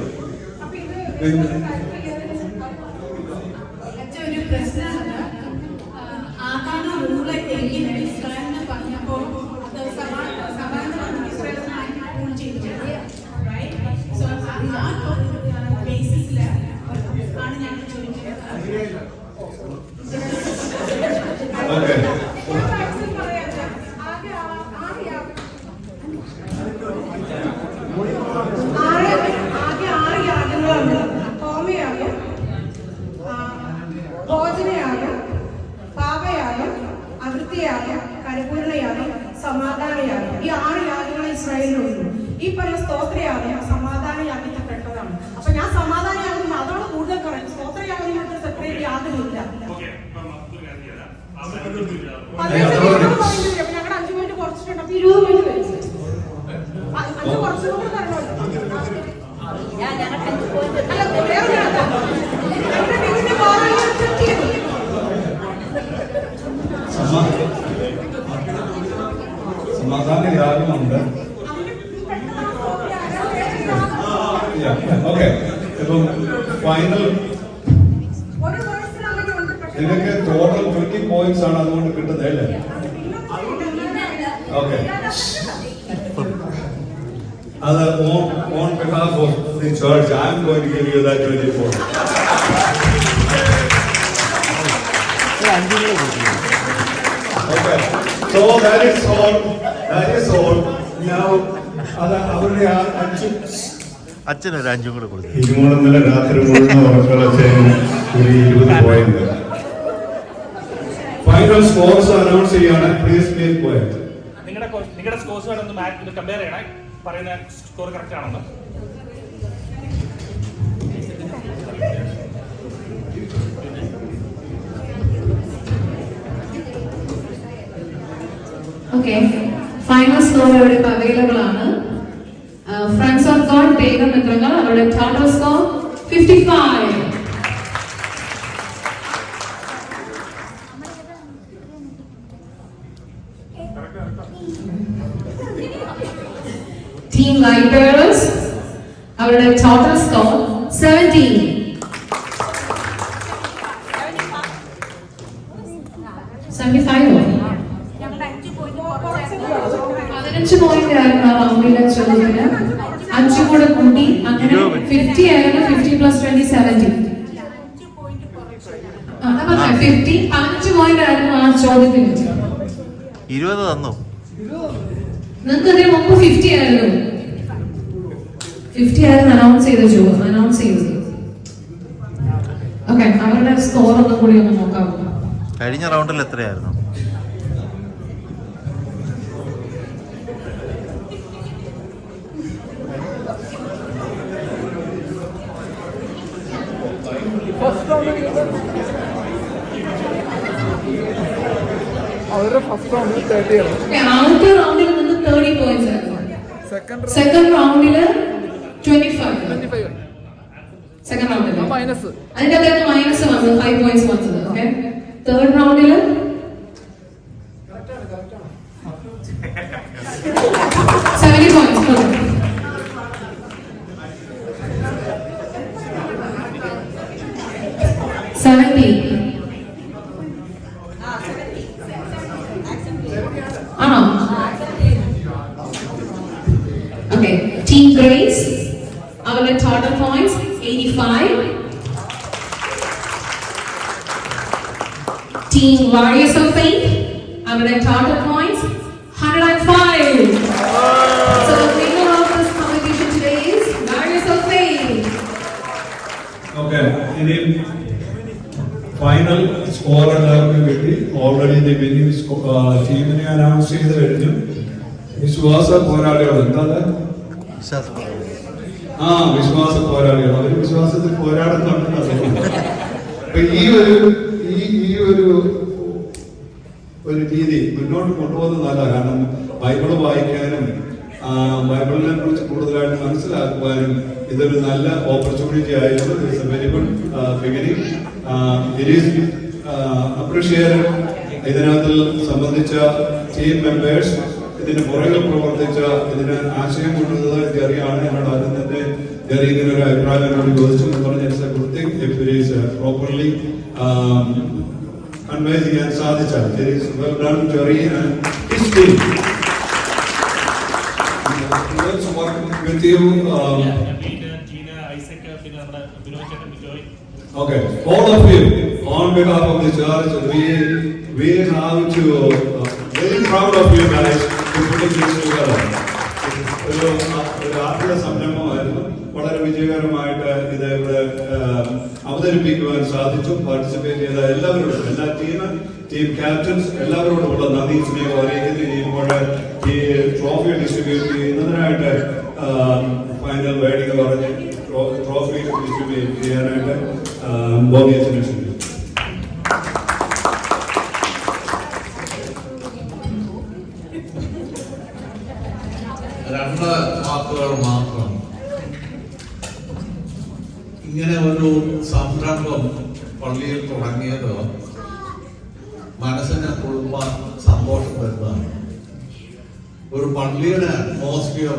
സമാധാനയാഗം, ഈ 6 യാഗങ്ങൾ ഇസ്രായേലിനുണ്ട്. ഈ പറഞ്ഞ സ്തോത്രയാഗം സമാധാനയാഗിക്കപ്പെട്ടതാണ്. അപ്പൊ ഞാൻ സമാധാനയാഗം അതാണ് കൂടുതൽ പറയുന്നത്. സ്തോത്രയാഗം സെപ്പറേറ്റ് യാഗമില്ല. ഞങ്ങളുടെ 5 മിനിറ്റ് കുറച്ചിട്ടുണ്ട്. അപ്പൊ 20 മിനിറ്റ് വെച്ചു. 5 കുറച്ചും കൂടെ തരണമല്ലോ. സമാധാന യാഗമുണ്ട്. ഓക്കെ, ഇപ്പം ഫൈനൽ നിങ്ങൾക്ക് ടോട്ടൽ 20 പോയിന്റ്സ് ആണ് അതുകൊണ്ട് കിട്ടുന്നത് അല്ലേ? ഓക്കെ, അത് on behalf of the church I am going to give you that 24. Okay, so that is all. Now അത് അവരുടെ അച്ഛനൊരു 5 കൂടെ കൊടുത്തു. ഇരുമൂന്ന് ഇന്നലെ രാത്രി മുഴുവൻ ഉറക്കളച്ചതിന് ഒരു 20 പോയിന്റ്. ഫൈനൽ സ്കോർസ് അനൗൺസ് ചെയ്യാണ്. Please be quiet. നിങ്ങളുടെ സ്കോർസ് വേണമെന്ന് കമ്പയർ ചെയ്യണേ, പറയുന്ന സ്കോർ കറക്റ്റ് ആണെന്ന്. ഓക്കെ, ഫൈനൽ സ്കോർ ഇവിടെ ഇപ്പോൾ അവൈലബിൾ ആണ്. ഫ്രണ്ട്സ് ഓഫ് ഗോഡ് ദൈവമിത്രങ്ങൾ അവരുടെ total score 55. Team light bearers അവരുടെ ടോട്ടൽ സ്കോർ 17. പതിനഞ്ച് പോയിന്റ് ആയിരുന്നു ആ റൗണ്ടിലെ ചോദ്യത്തിന്. 5 കൂടെ കൂട്ടി അങ്ങനെ 50 ആയിരുന്നു. 50 + 20 70. 50 15 പോയിന്റ് ആയിരുന്നു ആ ചോദ്യത്തിന്. 20 തന്നു. നിങ്ങൾക്ക് അതിന് മുമ്പ് 50 ആയിരുന്നു. 50 ആയിരുന്നു അനൗൺസ് ചെയ്തത്. ഓക്കെ, അവരുടെ സ്കോർ ഒന്നും കൂടി ഒന്ന് നോക്കാമോ? കഴിഞ്ഞ റൗണ്ടിൽ എത്രയായിരുന്നു? ആദ്യത്തെ റൗണ്ടിൽ നിന്ന് 30 പോയിന്റ്സ് ആയിരുന്നു. സെക്കൻഡ് റൗണ്ടില് 25. സെക്കൻഡ് റൗണ്ടില് അതിന്റെ അകത്ത് മൈനസ് വന്നത് 5 പോയിന്റ്സ് വന്നത്. Okay, third റൗണ്ടില് 70 points. 70 ആണോ? ഓക്കെ, ടീം ഗ്രേസ് അവരുടെ total points 85. Team warriors of faith അവരുടെ total points 105. So the winner of this competition today is Warriors of Faith. Okay, ഇനി final score എല്ലാവർക്കും കിട്ടി. ഓൾറെഡി ടീമിനെ announce ചെയ്ത് കഴിഞ്ഞു. വിശ്വാസ പോരാളികൾ എന്താ? വിശ്വാസ പോരാളികൾ. അവർ വിശ്വാസത്തിൽ പോരാടുന്നുണ്ടെന്ന് തോന്നുന്നു. അപ്പൊ ഈ ഒരു രീതി മുന്നോട്ട് കൊണ്ടുപോകുന്നത് നല്ല. കാരണം ബൈബിള് വായിക്കാനും ബൈബിളിനെ കുറിച്ച് കൂടുതലായിട്ട് മനസ്സിലാക്കുവാനും ഇതൊരു നല്ല ഓപ്പർച്യൂണിറ്റി ആയിരുന്നു. It's A very good beginning. It is appreciated. ഇതിനകത്ത് സംബന്ധിച്ച ടീം മെമ്പേഴ്സ്, ഇതിന് പുറകിൽ പ്രവർത്തിച്ച, ഇതിന് ആശയം കൊണ്ടുവന്നത് ജെറിയാണ്. എന്നോട് ആദ്യം തന്നെ ജെറി ഇങ്ങനെ ഒരു അഭിപ്രായം എന്നോട് ചോദിച്ചു എന്ന് പറഞ്ഞ പ്രോപ്പർലി കൺവേ ചെയ്യാൻ സാധിച്ചാൽ well done Jerry and his team. With you, okay, all of you, on behalf of the church, we have to very proud of you guys to put this together. ഒരു ആത്മീയ സംരംഭമായിരുന്നു. വളരെ വിജയകരമായിട്ട് ഇത് ഇവിടെ അവതരിപ്പിക്കുവാൻ സാധിച്ചു. Participate ചെയ്ത എല്ലാവരോടും, എല്ലാ ടീം ക്യാപ്റ്റൻസ് എല്ലാവരോടുമുള്ള നന്ദി സ്നേഹം അറിയിക്കുന്നു. ഇപ്പോൾ ഈ ട്രോഫി ഡിസ്ട്രിബ്യൂട്ട് ചെയ്യുന്നതിനായിട്ട് ഫൈനൽ വേഡിങ് പറഞ്ഞ് ട്രോഫി ഡിസ്ട്രിബ്യൂട്ട് ചെയ്യാനായിട്ട് ബോബി അച്ഛനെ ക്ഷണിച്ചു. രണ്ട് വാക്കുകൾ മാത്രം. ഇങ്ങനെ ഒരു സംരംഭം പള്ളിയിൽ തുടങ്ങിയത് മനസ്സിന് കുടുംബ സന്തോഷം വരുന്നതാണ്. ഒരു പള്ളിയുടെ അറ്റ്മോസ്ഫിയർ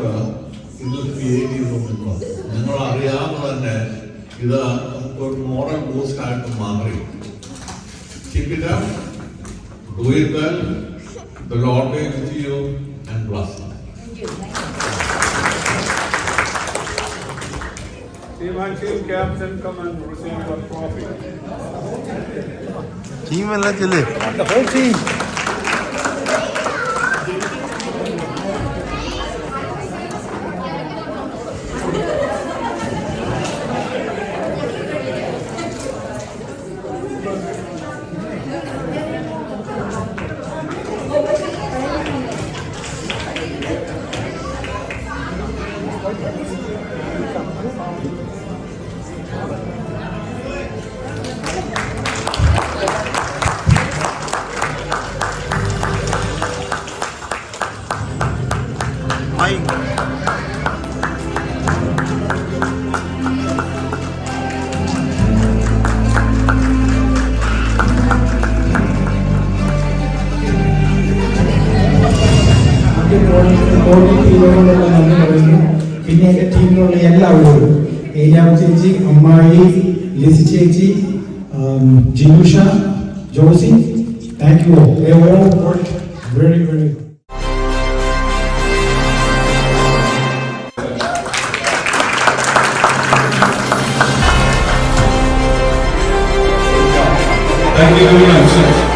ഇത് ക്രിയേറ്റ് ചെയ്തിട്ടുണ്ട്. നിങ്ങൾ അറിയാതെ തന്നെ ഇത് ഒരു മോറൽ ബൂസ്റ്റ് ആയിട്ട് മാറി. Keep it up, do it well. The Lord be with you and bless you. Team captain, come and receive your trophy. Team എല്ലാം ചെല്ലേ. The whole team. ചെയ്തതുകൊണ്ടുള്ള നന്ദി പറയുന്നു. പിന്നെ എൻ്റെ ടീമിലുള്ള എല്ലാവരും, ഏലിയാവ് ചേച്ചി, അമ്മായി, ലിസി ചേച്ചി, Jinusha, Josy, thank you all. They all worked very, very good. Thank you very much.